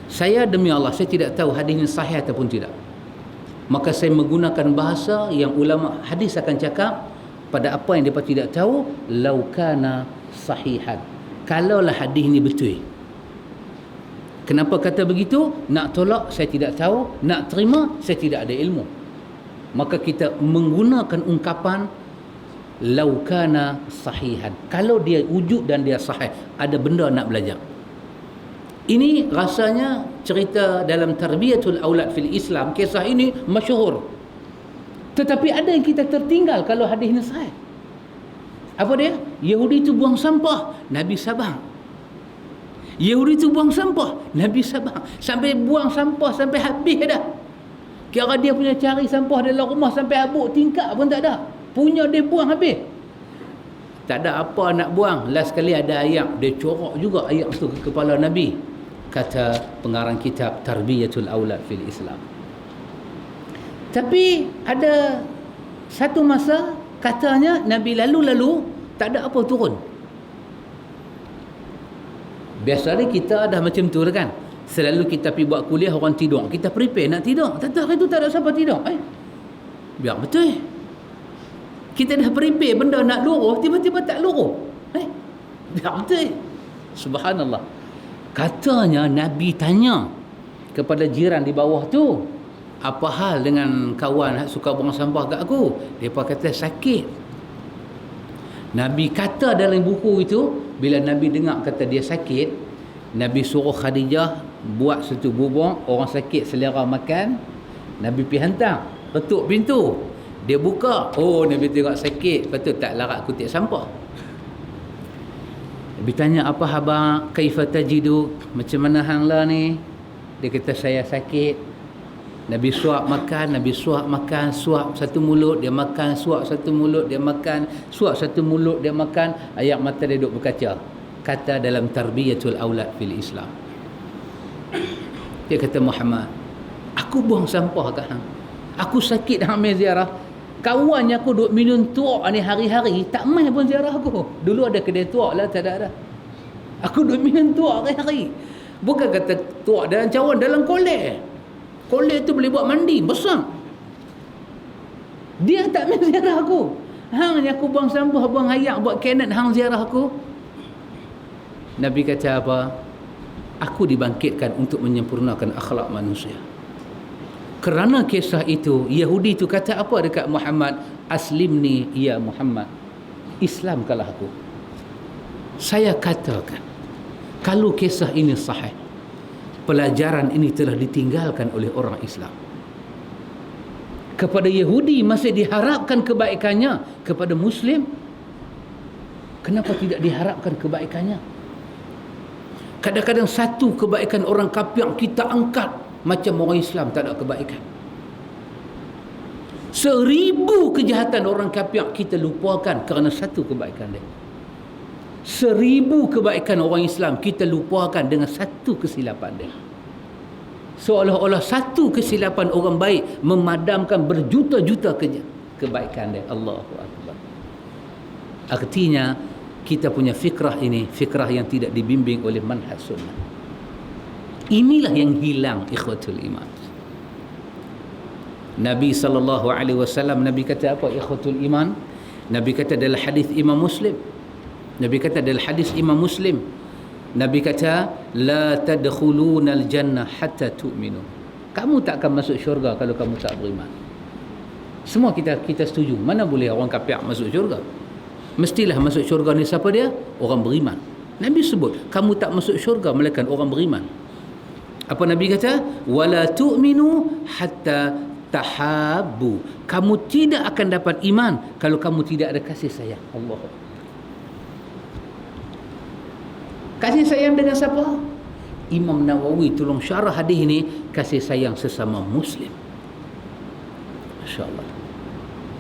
Saya demi Allah, saya tidak tahu hadis ini sahih ataupun tidak. Maka saya menggunakan bahasa yang ulama hadis akan cakap pada apa yang mereka tidak tahu, laukana sahihan, kalaulah hadis ini betul. Kenapa kata begitu? Nak tolak saya tidak tahu, nak terima saya tidak ada ilmu. Maka kita menggunakan ungkapan laukana sahihan, kalau dia wujud dan dia sahih, ada benda nak belajar. Ini rasanya cerita dalam Tarbiyatul Aulad fil Islam, kisah ini masyhur. Tetapi ada yang kita tertinggal kalau hadis ini sahih. Apa dia? Yahudi itu buang sampah, Nabi sabar. Yahudi itu buang sampah, Nabi sabar. Sampai buang sampah sampai habis dah. Kira dia punya cari sampah dalam rumah sampai habuk tingkap pun tak ada. Punya dia buang habis. Tak ada apa nak buang. Last sekali ada ayat, dia corak juga ayat tu ke kepala Nabi. Kata pengarang kitab Tarbiyatul Aulad fil Islam. Tapi ada satu masa katanya Nabi lalu-lalu tak ada apa turun. Biasanya kita dah macam tu kan. Selalu kita pergi buat kuliah orang tidur, kita prepare nak tidur. Tak itu tak ada siapa tidur. Biar betul. Kita dah prepare benda nak luruh, tiba-tiba tak luruh. Biar betul. Subhanallah. Katanya Nabi tanya kepada jiran di bawah tu, apa hal dengan kawan suka buang sampah kat aku? Depa kata sakit. Nabi kata dalam buku itu, bila Nabi dengar kata dia sakit, Nabi suruh Khadijah buat satu bubur, orang sakit selera makan. Nabi pergi hantar, ketuk pintu. Dia buka, oh Nabi tengok sakit, patut tak larat kutip sampah. Nabi tanya, apa khabar, kaifa tajidu, macam mana hang lah ni? Dia kata saya sakit. Nabi suap makan, Nabi suap makan, suap satu mulut dia makan, suap satu mulut dia makan, suap satu mulut dia makan. Ayat mata dia duduk berkaca. Kata dalam Tarbiyatul Aulad fil Islam, dia kata, Muhammad, aku buang sampah kat hang, aku sakit hang mai ziarah. Kawannya aku duduk minum tuak ni hari-hari, tak mai pun ziarah aku. Dulu ada kedai tuak lah, tak ada. Aku duduk minum tuak hari-hari. Bukan kata tuak dalam cawan, dalam kolek. Kolek tu boleh buat mandi besar. Dia tak main ziarah aku. Hang ni aku buang sampah, buang ayak, buat kanet, hang ziarah aku. Nabi kata apa? Aku dibangkitkan untuk menyempurnakan akhlak manusia. Kerana kisah itu, Yahudi itu kata apa dekat Muhammad? Aslimni ya Muhammad, Islamkanlah aku. Saya katakan, kalau kisah ini sahih, pelajaran ini telah ditinggalkan oleh orang Islam. Kepada Yahudi masih diharapkan kebaikannya, kepada Muslim kenapa tidak diharapkan kebaikannya? Kadang-kadang satu kebaikan orang kafir kita angkat, macam orang Islam tak ada kebaikan. 1000 kejahatan orang kafir kita lupakan kerana satu kebaikan dia. 1000 kebaikan orang Islam kita lupakan dengan satu kesilapan dia. Seolah-olah satu kesilapan orang baik memadamkan berjuta-juta kebaikan dia. Allahu Akbar. Artinya kita punya fikrah ini, fikrah yang tidak dibimbing oleh manhaj sunnah. Inilah yang hilang, ikhwatul iman. Nabi SAW, Nabi kata apa, ikhwatul iman? Nabi kata dalam hadis Imam Muslim, Nabi kata dalam hadis Imam Muslim, Nabi kata, la tadkhulunal jannah hatta tu'minu. Kamu tak akan masuk syurga kalau kamu tak beriman. Semua kita setuju. Mana boleh orang kafir masuk syurga? Mestilah masuk syurga ni siapa dia? Orang beriman. Nabi sebut, kamu tak masuk syurga melainkan orang beriman. Apa Nabi kata? Wala tu'minu hatta tahabbu. Kamu tidak akan dapat iman kalau kamu tidak ada kasih sayang. Allah. Kasih sayang dengan siapa? Imam Nawawi tolong syarah hadis ini, kasih sayang sesama Muslim. Masya-Allah.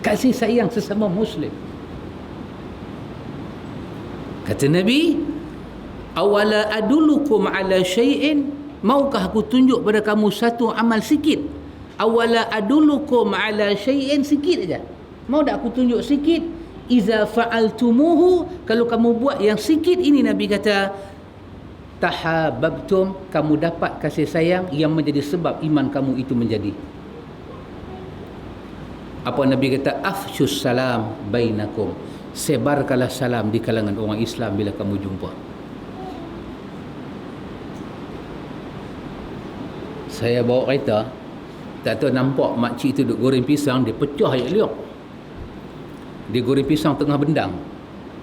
Kasih sayang sesama Muslim. Kata Nabi, awala adulukum ala syai'in, maukah aku tunjuk pada kamu satu amal sikit? Awala adulukum ala syai'in, sikit aja. Mau tak aku tunjuk sikit? Iza fa'altumuhu, kalau kamu buat yang sikit ini, Nabi kata, tahabbtum, kamu dapat kasih sayang yang menjadi sebab iman kamu itu menjadi. Apa Nabi kata? Afshus salam bainakum, sebarkanlah salam di kalangan orang Islam bila kamu jumpa. Saya bawa kereta, tak tahu nampak makcik tu duk goreng pisang, dia pecah ayat liok. Dia goreng pisang tengah bendang,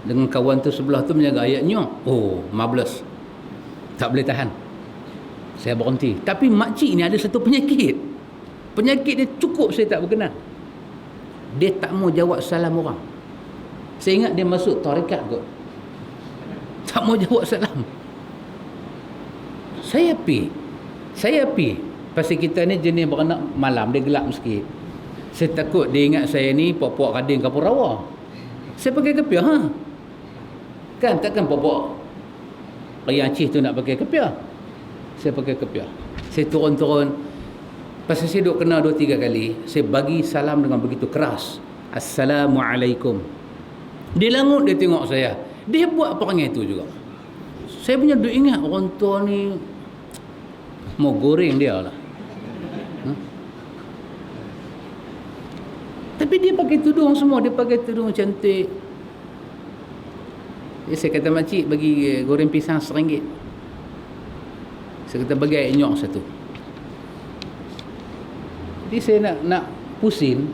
dengan kawan tu sebelah tu menjaga ayatnya. Oh, mablas, tak boleh tahan. Saya berhenti. Tapi makcik ni ada satu penyakit. Penyakit dia cukup saya tak berkenan. Dia tak mau jawab salam orang. Saya ingat dia masuk tarekat kot. Tak mau jawab salam. Saya pi. Pasal kita ni jenis beranak malam, dia gelap sikit. Saya takut dia ingat saya ni puak-puak Radin Kapur Rawa. Saya pakai kepiah, kan takkan puak-puak Raya Aceh tu nak pakai kepiah. Saya pakai kepiah. Saya turun-turun. Pasal saya duduk kena 2-3 kali, saya bagi salam dengan begitu keras. Assalamualaikum. Dia langut, dia tengok saya. Dia buat perangai tu juga. Saya punya duk ingat orang tua ni mau goreng dia lah. Tapi dia pakai tudung semua. Dia pakai tudung cantik. Saya kata, makcik bagi goreng pisang RM1. Saya kata, bagi air nyok satu. Jadi saya nak pusing.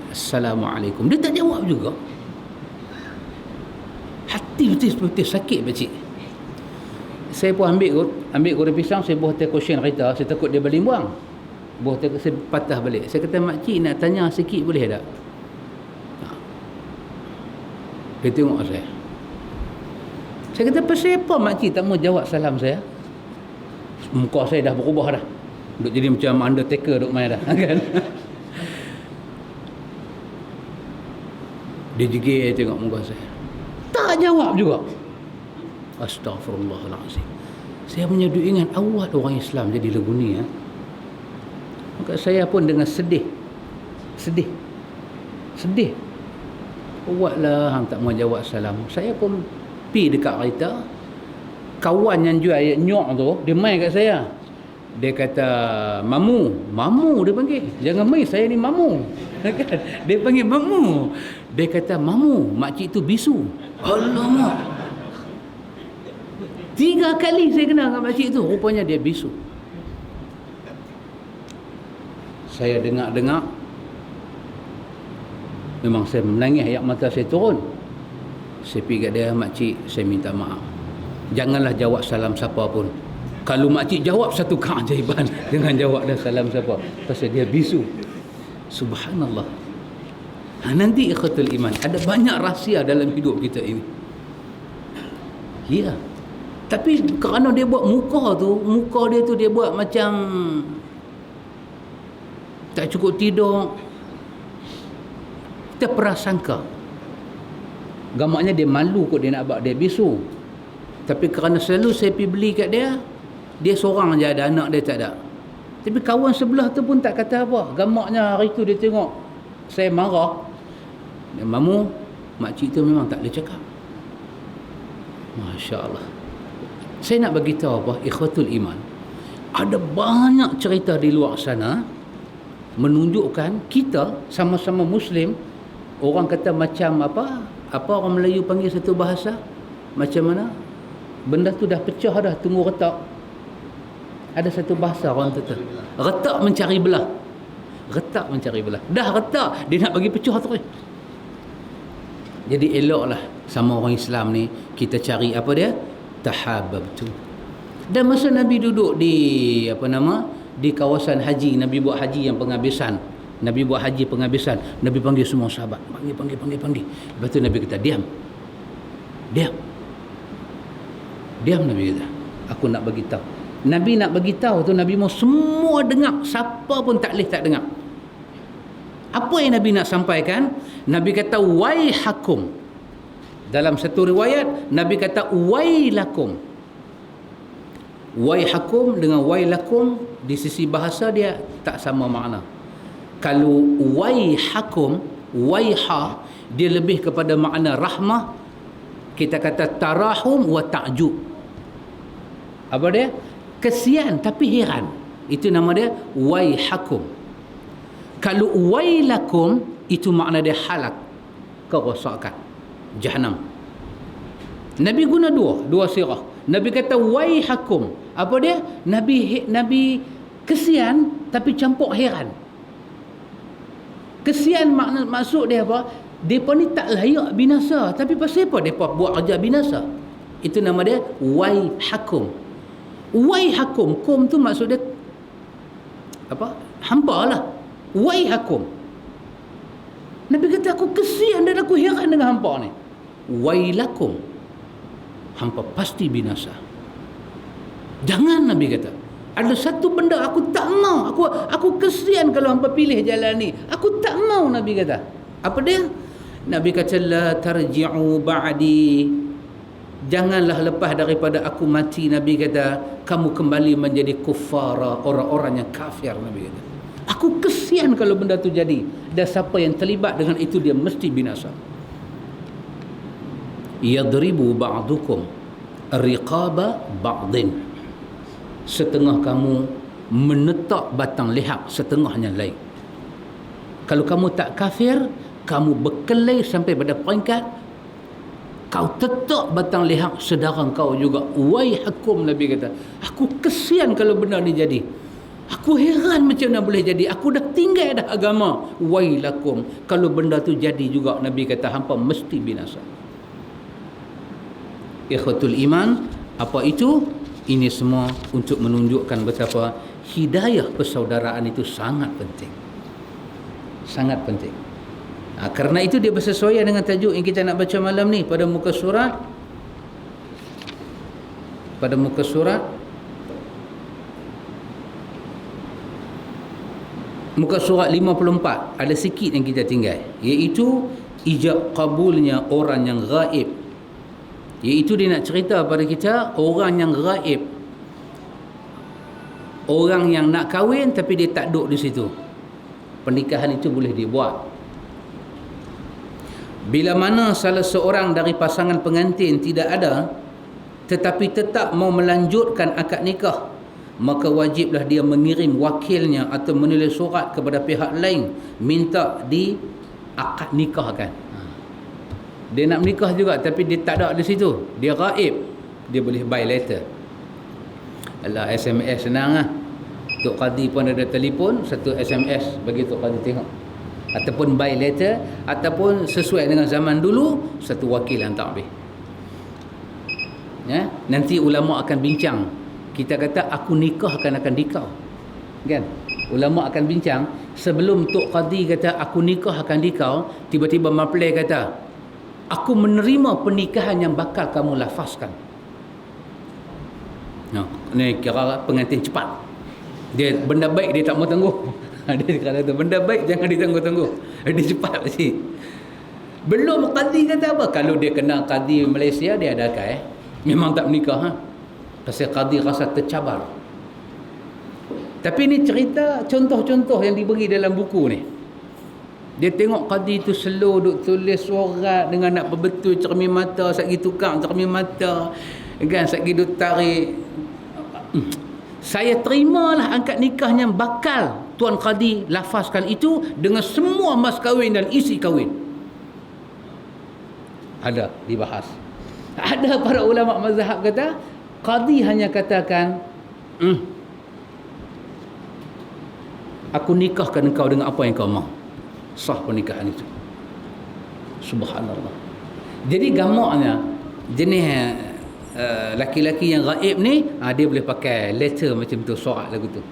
Assalamualaikum. Dia tak jawab juga. Hati betul-betul sakit, makcik. Saya pun ambil goreng pisang. Saya buah hotel cushion kereta. Saya takut dia balik buang. Buah hotel, saya patah balik. Saya kata, makcik nak tanya sikit boleh tak? Dia tengok saya. Saya kata, pasal apa makcik tak mau jawab salam saya? Muka saya dah berubah dah. Duk jadi macam Undertaker duk main dah. Kan? Dia jegir tengok muka saya. Tak jawab juga. Astaghfirullahalazim. Saya punya duk ingat awal orang Islam jadi lagu ni. Maka saya pun dengan sedih. Buatlah hang tak mau jawab salam. Saya pun pi dekat kereta. Kawan yang jual ayat nyok tu, dia main kat saya. Dia kata, Mamu dia panggil. Jangan main, saya ni Mamu. Dia panggil Mamu. Dia kata, Mamu, makcik tu bisu. Alamak. 3 kali saya kenal dengan makcik tu. Rupanya dia bisu. Saya dengar. Memang saya menangis, air mata saya turun. Saya pergi kat dia, makcik, saya minta maaf. Janganlah jawab salam siapa pun. Kalau makcik jawab, satu keajaiban. Jangan jawab dah salam siapa. Pasal dia bisu. Subhanallah. Nanti ikhwatul iman, ada banyak rahsia dalam hidup kita ini. Ya. Tapi kerana dia buat muka dia tu dia buat macam tak cukup tidur. Kita prasangka. Gamaknya dia malu kot dia nak buat dia bisu. Tapi kerana selalu saya pergi beli kat dia, dia seorang je ada, anak dia tak ada. Tapi kawan sebelah tu pun tak kata apa. Gamaknya hari tu dia tengok saya marah. Dia, Mamu, makcik tu memang tak boleh cakap. Masya Allah. Saya nak bagi tahu apa, ikhwatul iman. Ada banyak cerita di luar sana menunjukkan kita sama-sama Muslim. Orang kata macam apa orang Melayu panggil satu bahasa, macam mana benda tu dah pecah dah, tunggu retak. Ada satu bahasa orang kata retak mencari belah. Dah retak, dia nak bagi pecah terus. Jadi eloklah sama orang Islam ni kita cari apa dia, tahabbabtu. Dan masa Nabi duduk di di kawasan haji, Nabi buat haji yang penghabisan. Nabi panggil semua sahabat. Panggil. Lepas tu Nabi kata, diam. Nabi kata, aku nak bagi tahu. Nabi nak bagi tahu tu, Nabi mau semua dengar. Siapa pun tak boleh tak dengar. Apa yang Nabi nak sampaikan? Nabi kata, waihakum. Dalam satu riwayat, Nabi kata, wailakum. Waihakum dengan wailakum di sisi bahasa dia tak sama makna. Kalau waihakum, waiha, dia lebih kepada makna rahmah. Kita kata tarahum wa ta'jub. Apa dia? Kesian tapi heran. Itu nama dia waihakum. Kalau wailakum, itu makna dia halak, kerosakan, Jahannam. Nabi guna dua sirah. Nabi kata waihakum. Apa dia? Nabi kesian tapi campur heran. Kesian maksud dia apa? Depa ni tak layak binasa, tapi pasal apa depa buat kerja binasa? Itu nama dia waihakum. Waihakum, kum tu maksud dia apa? Hampa lah. Waihakum. Nabi kata aku kesian dan aku heran dengan hampa ni. Wailakum, hampa pasti binasa. Jangan, Nabi kata. Ada satu benda aku tak mau. Aku kesian kalau hampa pilih jalan ni. Aku tak mau, Nabi kata. Apa dia? Nabi kata la tarji'u ba'di. Janganlah lepas daripada aku mati, Nabi kata, kamu kembali menjadi kuffara, orang-orang yang kafir, Nabi kata. Aku kesian kalau benda tu jadi. Dan siapa yang terlibat dengan itu dia mesti binasa. Yadribu ba'dukum riqaba ba'din. Setengah kamu menetak batang leher setengahnya lain. Kalau kamu tak kafir, kamu berkelahi sampai pada peringkat kau tetak batang leher saudara kau juga. Waihakum, Nabi kata, aku kesian kalau benda ni jadi. Aku heran macam mana boleh jadi. Aku dah tinggal dah agama. Wailakum, kalau benda tu jadi juga, Nabi kata, hampa mesti binasa. Ikhwatul iman, apa itu? Ini semua untuk menunjukkan betapa hidayah persaudaraan itu sangat penting. Sangat penting. Kerana itu dia bersesuaian dengan tajuk yang kita nak baca malam ni pada muka surat. Pada muka surat. Muka surat 54. Ada sikit yang kita tinggal. Iaitu ijab kabulnya orang yang gaib. Iaitu dia nak cerita pada kita orang yang gaib, orang yang nak kahwin tapi dia tak duduk di situ. Pernikahan itu boleh dibuat bila mana salah seorang dari pasangan pengantin tidak ada tetapi tetap mau melanjutkan akad nikah, maka wajiblah dia mengirim wakilnya atau menulis surat kepada pihak lain minta di akad nikahkan. Dia nak menikah juga tapi dia tak ada di situ, dia gaib, dia boleh by letter. Alah, SMS senang lah. Tok Qadi pun ada telefon, satu SMS bagi Tok Qadi tengok. Ataupun by letter, ataupun sesuai dengan zaman dulu, satu wakil hantar habis. Ya? Nanti ulama akan bincang. Kita kata aku nikahkan akan dikau, kan? Ulama akan bincang sebelum Tok Qadi kata aku nikah akan dikau, tiba-tiba mempelai kata aku menerima pernikahan yang bakal kamu lafazkan. Ni kira pengantin cepat. Dia benda baik dia tak mau tunggu. Dia kata benda baik jangan ditunggu-tunggu. Dia cepat sikit. Belum qadi kata apa? Kalau dia kena qadi Malaysia dia ada akal memang tak menikah Pasal qadi rasa tercabar. Tapi ni cerita contoh-contoh yang diberi dalam buku ni. Dia tengok qadi tu slow duk tulis surat dengan nak berbetul cermin mata, satgi tukang cermin mata, kan, satgi duk tarik. Saya terimalah akad nikahnya bakal tuan qadi lafazkan itu dengan semua mas kahwin dan isi kahwin. Ada dibahas. Ada para ulama mazhab kata qadi hanya katakan aku nikahkan engkau dengan apa yang kau mahu. Sah pernikahan itu. Subhanallah. Jadi gamaknya jenis laki-laki yang gaib ni, dia boleh pakai letter macam tu, surat lagu tu.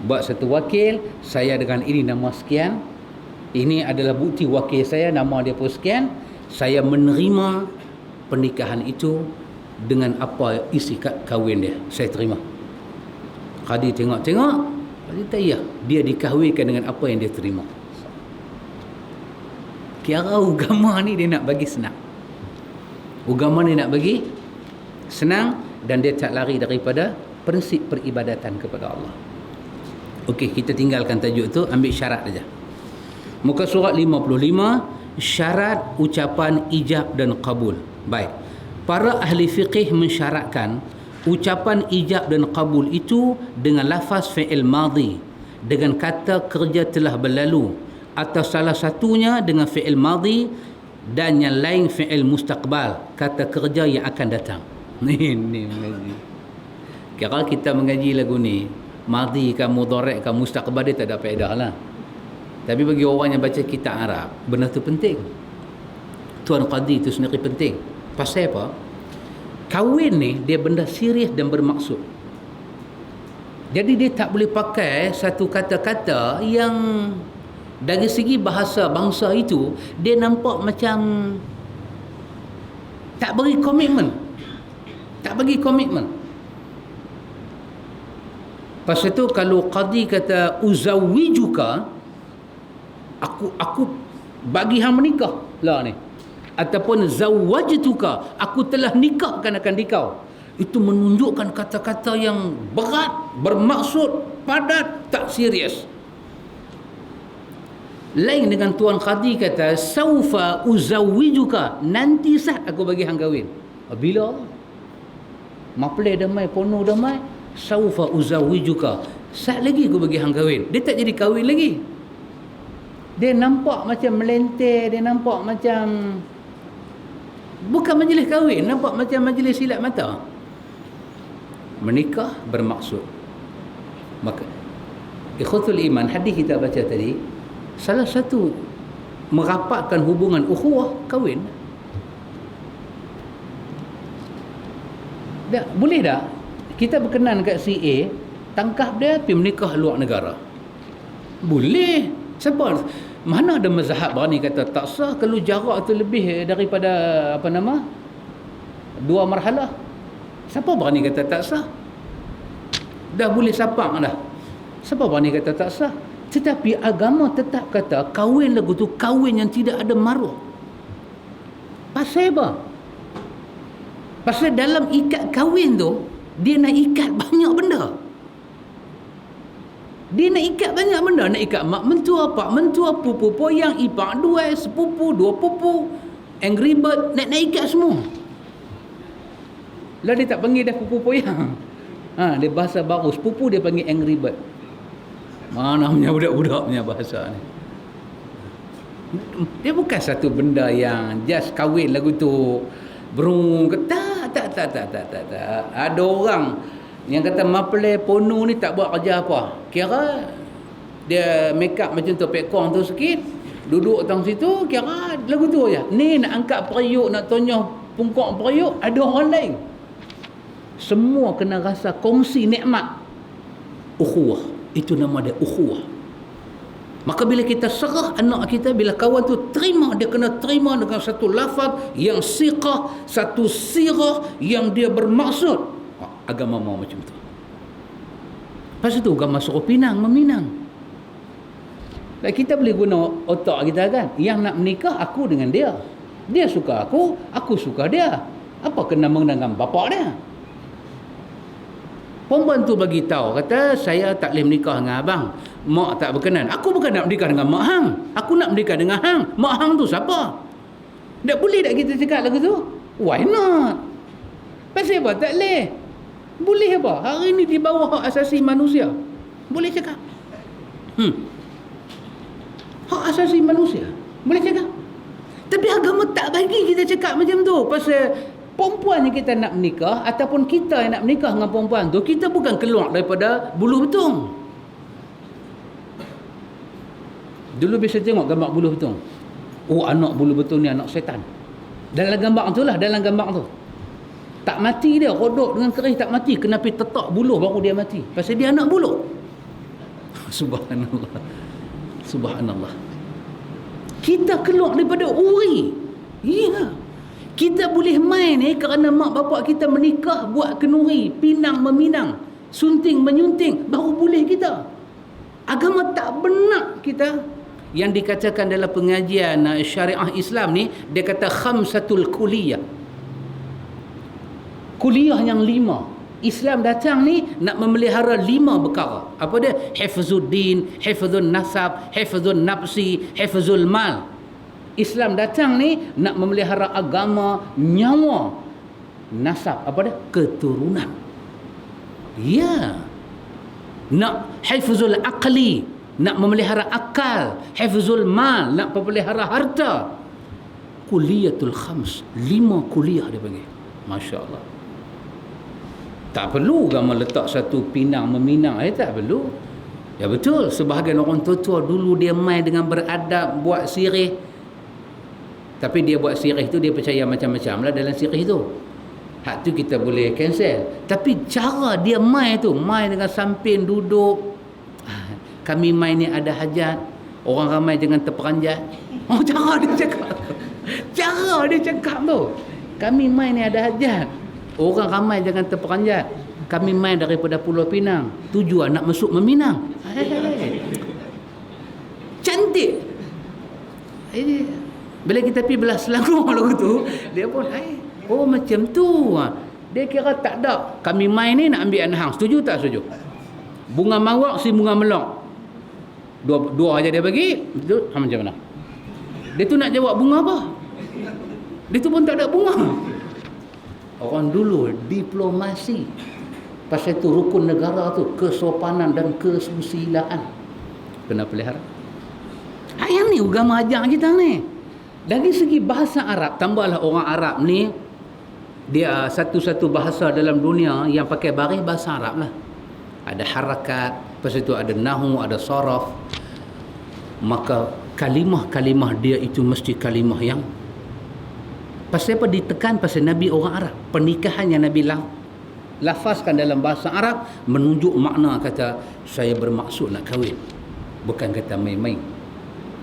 Buat satu wakil, saya dengan ini nama sekian, ini adalah bukti wakil saya, nama dia pun sekian, saya menerima pernikahan itu dengan apa isi kad kahwin dia, saya terima. Qadi tengok-tengok, qadi tak ya, dia dikahwinkan dengan apa yang dia terima. Kira agama ni dia nak bagi senang. Agama ni nak bagi senang dan dia tak lari daripada prinsip peribadatan kepada Allah. Okey, kita tinggalkan tajuk tu, ambil syarat saja. Muka surat 55, syarat ucapan ijab dan qabul. Baik. Para ahli fiqih mensyaratkan ucapan ijab dan qabul itu dengan lafaz fi'il madhi, dengan kata kerja telah berlalu, atau salah satunya dengan fi'il madhi dan yang lain fi'il mustaqbal, kata kerja yang akan datang. Ni mengaji. Kira kita mengaji lagu ni, madhi kan, mudhari' kan, mustaqbal, dia tak ada faedah lah. Tapi bagi orang yang baca kitab Arab, benda tu penting. Tuan Qadi tu sendiri penting. Pasal apa? Kahwin ni dia benda serius dan bermaksud. Jadi dia tak boleh pakai satu kata-kata yang dari segi bahasa bangsa itu dia nampak macam tak bagi komitmen. Tak bagi komitmen. Pasal tu kalau qadi kata uzawijuka, aku bagi hang menikah lah ni, ataupun zawajtuka, aku telah nikahkan akan dikau, itu menunjukkan kata-kata yang berat, bermaksud, padat, tak serius. Lain dengan tuan qadi kata saufa uzawijuka, nanti saat aku bagi hang kahwin. Bila maplai damai, pono damai, saufa uzawijuka, saat lagi aku bagi hang kahwin. Dia tak jadi kahwin lagi. Dia nampak macam melentir, dia nampak macam bukan majlis kahwin, nampak macam majlis silat mata. Menikah bermaksud. Maka ikhwatul iman, hadis kita baca tadi, salah satu merapatkan hubungan ukhuwah kahwin. Tak, boleh tak kita berkenan kat si A, tangkap dia pergi menikah luar negara? Boleh. Siapa? Mana ada mazhab berani kata tak sah kalau jarak tu lebih daripada dua marhalah? Siapa berani kata tak sah? Dah boleh sapak dah. Siapa berani kata tak sah? Tetapi agama tetap kata kahwin lagu tu kahwin yang tidak ada maruah. Pasal apa? Pasal dalam ikat kahwin tu dia nak ikat banyak benda. Dia nak ikat banyak benda. Nak ikat mak mentua, pak mentua, pupu poyang, ipak dua, sepupu, dua pupu, angry bird, nak ikat semua. Lah dia tak panggil dah pupu poyang. Dia bahasa baru, sepupu dia panggil angry bird. Mana punya budak-budak punya bahasa ni. Dia bukan satu benda yang just kahwin lagu tu berung ke tak. Ada orang yang kata maplai pono ni tak buat kerja apa. Kira dia make up macam tu, pekong tu sikit, duduk tang situ, kira lagu tu aja. Ni nak angkat periuk, nak tonyah pungkok periuk, ada orang lain. Semua kena rasa kongsi nikmat ukhuwah. Itu nama dia ukhuwah. Maka bila kita serah anak kita, bila kawan tu terima, dia kena terima dengan satu lafaz yang siqah, satu sirah yang dia bermaksud. Agama mau macam tu. Pasal tu agama suruh pinang, meminang. Kita boleh guna otak kita kan. Yang nak menikah aku dengan dia. Dia suka aku suka dia. Apa kena mengenang bapak dia? Perempuan tu bagi tahu, kata saya tak boleh menikah dengan abang. Mak tak berkenan. Aku bukan nak menikah dengan mak hang. Aku nak menikah dengan hang. Mak hang tu siapa? Tak boleh tak kita cakap lagu tu? Why not? Pasal apa? Tak boleh. Boleh apa? Hari ni di bawah hak asasi manusia. Boleh cakap. Hak asasi manusia. Boleh cakap. Tapi agama tak bagi kita cakap macam tu. Pasal perempuan yang kita nak menikah ataupun kita yang nak menikah dengan perempuan tu, kita bukan keluar daripada bulu betung. Dulu biasa tengok gambar bulu betung. Oh, anak bulu betung ni anak setan. Dalam gambar tu lah, dalam gambar tu. Tak mati dia, rodok dengan kerih tak mati, kena pergi tetak buluh baru dia mati. Pasal dia anak buluh. Subhanallah. Subhanallah. Kita keluar daripada uri. Ya. Kita boleh main kerana mak bapak kita menikah, buat kenuri, pinang meminang, sunting menyunting, baru boleh kita. Agama tak benak kita. Yang dikatakan dalam pengajian syariah Islam ni, dia kata khamsatul kuliah. Kuliah yang 5. Islam datang ni nak memelihara 5 perkara. Apa dia? Hifzuddin, hifzun nasab, hifzun nafsi, hifzul mal. Islam datang ni nak memelihara agama, nyawa, nasab, apa dia? Keturunan. Ya. Nak hifzul aqli, nak memelihara akal, hifzul mal, nak memelihara harta. Kuliyatul khams, 5 kuliah dia panggil. Masya-Allah. Tak perlu agama letak satu pinang meminang, tak perlu. Ya betul, sebahagian orang tua-tua dulu dia main dengan beradab, buat sirih. Tapi dia buat sirih tu dia percaya macam-macam lah dalam sirih tu. Hak tu kita boleh cancel. Tapi cara dia mai tu, mai dengan samping duduk. Kami mai ni ada hajat. Orang ramai jangan terperanjat. Oh, cara dia cakap. Cara dia cakap tu. Kami mai ni ada hajat. Orang ramai jangan terperanjat. Kami mai daripada Pulau Pinang. Tujuan nak masuk Meminang. Cantik. Bila kita pergi belah Selangor lagu tu, dia pun, oh macam tu. Dia kira tak ada. Kami mai ni nak ambil anak hang. Setuju tak setuju? Bunga mawar si bunga melok. Dua aja dia bagi. Betul? Macam mana? Dia tu nak jawab bunga apa? Dia tu pun tak ada bunga. Orang dulu diplomasi. Pasal itu rukun negara tu, kesopanan dan kesusilaan kena pelihara. Yang ni agama ajar kita ni. Dari segi bahasa Arab, tambahlah orang Arab ni dia satu-satu bahasa dalam dunia yang pakai baris bahasa Arab lah. Ada harakat, lepas itu ada nahu, ada saraf. Maka kalimah-kalimah dia itu mesti kalimah yang pasal apa ditekan? Pasal Nabi orang Arab. Pernikahan yang Nabi lafazkan dalam bahasa Arab menunjuk makna kata saya bermaksud nak kahwin, bukan kata main-main.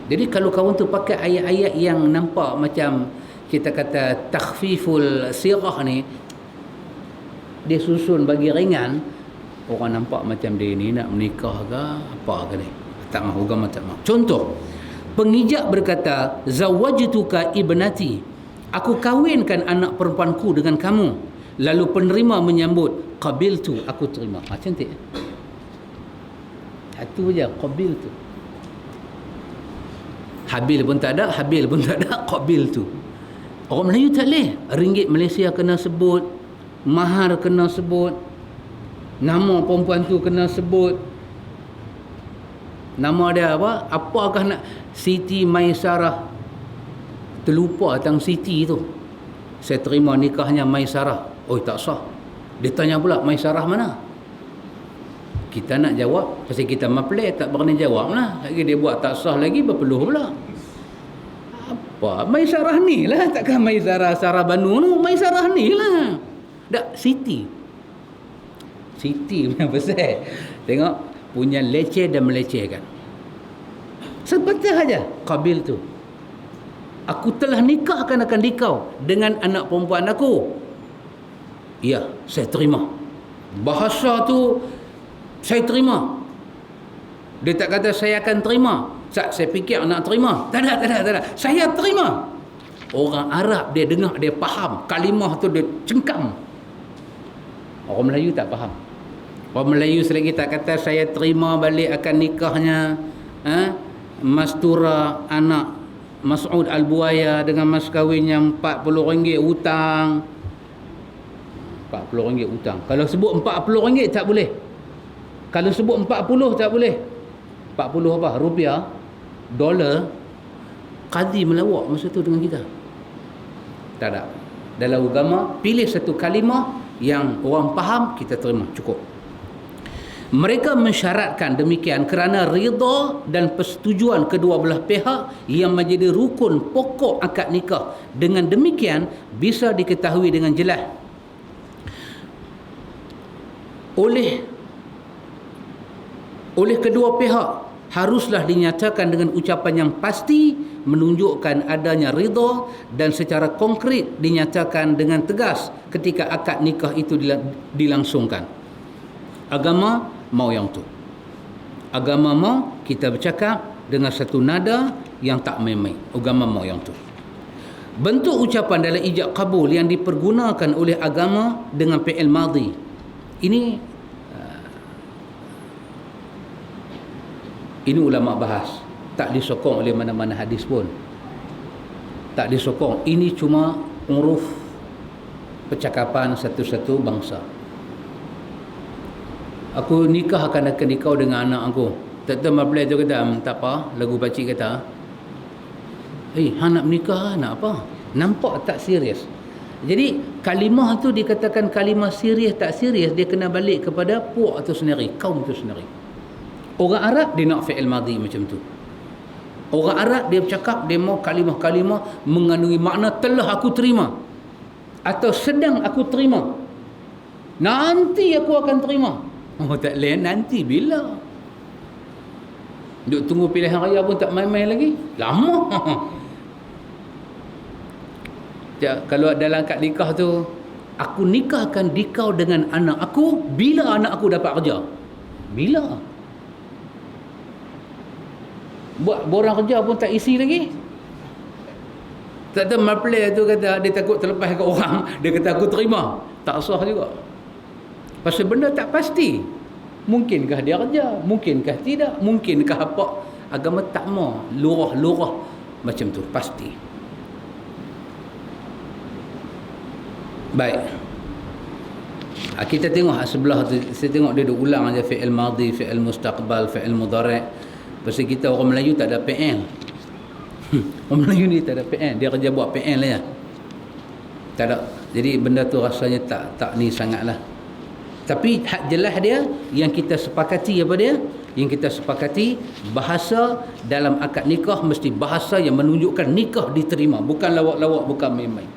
Jadi kalau kawan tu pakai ayat-ayat yang nampak macam kita kata takhfiful sirah ni, dia susun bagi ringan, orang nampak macam dia ni nak menikah ke apa ke ni. Tak mahu, agama tak mahu. Contoh, pengijak berkata zawajtuka ibnati, aku kahwinkan anak perempuanku dengan kamu. Lalu penerima menyambut qabiltu, aku terima. Cantik. Satu je, qabiltu. Habil pun tak ada, habil pun tak ada, qabiltu. Orang Melayu tak boleh. Ringgit Malaysia kena sebut, mahar kena sebut, nama perempuan tu kena sebut. Nama dia apa? Apakah nak Siti Maisarah. Terlupa tentang Siti tu. Saya terima nikahnya Maisarah. Oh, tak sah. Dia tanya pula Maisarah mana? Kita nak jawab, pasal kita mapelai tak berani jawab lah. Lagi dia buat tak sah lagi, berpeluh pula. Apa? Maisarah ni lah. Takkan Maisarah Sarah Banu tu. Maisarah ni lah. Tak, Siti. Siti punya pasal. Tengok, punya leceh dan melecehkan. Sebetul saja qabil tu. Aku telah nikahkan akan dikau dengan anak perempuan aku. Ya, saya terima. Bahasa tu saya terima. Dia tak kata saya akan terima. Saya fikir nak terima. Tak ada. Saya terima. Orang Arab dia dengar, dia faham. Kalimah tu dia cengkam. Orang Melayu tak faham. Orang Melayu selagi tak kata saya terima balik akan nikahnya Mastura anak Mas'ud Al-Buaya dengan mas kahwinnya RM40 hutang. RM40 hutang. Kalau sebut RM40 tak boleh. Kalau sebut 40 tak boleh. 40 apa? Rupiah, dolar. Qadi melawak masa tu dengan kita. Tak ada. Dalam agama, pilih satu kalimah yang orang faham, kita terima. Cukup. Mereka mensyaratkan demikian kerana rida dan persetujuan kedua belah pihak yang menjadi rukun pokok akad nikah. Dengan demikian, bisa diketahui dengan jelas oleh kedua pihak, haruslah dinyatakan dengan ucapan yang pasti menunjukkan adanya ridha dan secara konkret dinyatakan dengan tegas ketika akad nikah itu dilangsungkan. Agama mau yang tu. Agama mau kita bercakap dengan satu nada yang tak main-main. Agama mau yang tu. Bentuk ucapan dalam ijab kabul yang dipergunakan oleh agama dengan fi'il madhi. Ini ulama bahas. Tak disokong oleh mana-mana hadis pun. Tak disokong. Ini cuma uruf percakapan satu-satu bangsa. Aku nikah akan nikah dengan anak aku. Tak mapelai tu kata, tak apa, lagu pakcik kata, hang nak menikah, nak apa? Nampak tak serius. Jadi kalimah tu dikatakan kalimah serius tak serius, dia kena balik kepada puak tu sendiri, kaum tu sendiri. Orang Arab dia nak fi'il madhi macam tu. Orang Arab dia bercakap, dia mau kalimah-kalimah mengandungi makna telah aku terima. atau sedang aku terima, nanti aku akan terima. Oh tak lain nanti bila? Duk tunggu pilihan raya pun tak main-main lagi. Lama. Kalau dalam akad nikah tu, aku nikahkan dikau dengan anak aku bila anak aku dapat kerja. Bila? Buat borang kerja pun tak isi lagi. Tak tahu mapelai tu kata dia takut terlepas ke orang, dia kata aku terima. Tak sah juga. Pasal benda tak pasti. Mungkinkah dia kerja, mungkinkah tidak, mungkinkah apa. Agama tak mau lurah-lurah macam tu, pasti. Baik. Kita tengok sebelah tu, saya tengok dia duk ulang aja fi'il madhi, fi'il mustaqbal, fi'il mudhari'. Pasal kita orang Melayu tak ada PN. Orang Melayu ni tak ada PN, dia kerja buat PN lah ya. Tak ada. Jadi benda tu rasanya tak ni sangatlah. Tapi hak jelas dia yang kita sepakati apa dia? Yang kita sepakati bahasa dalam akad nikah mesti bahasa yang menunjukkan nikah diterima, bukan lawak-lawak, bukan main-main.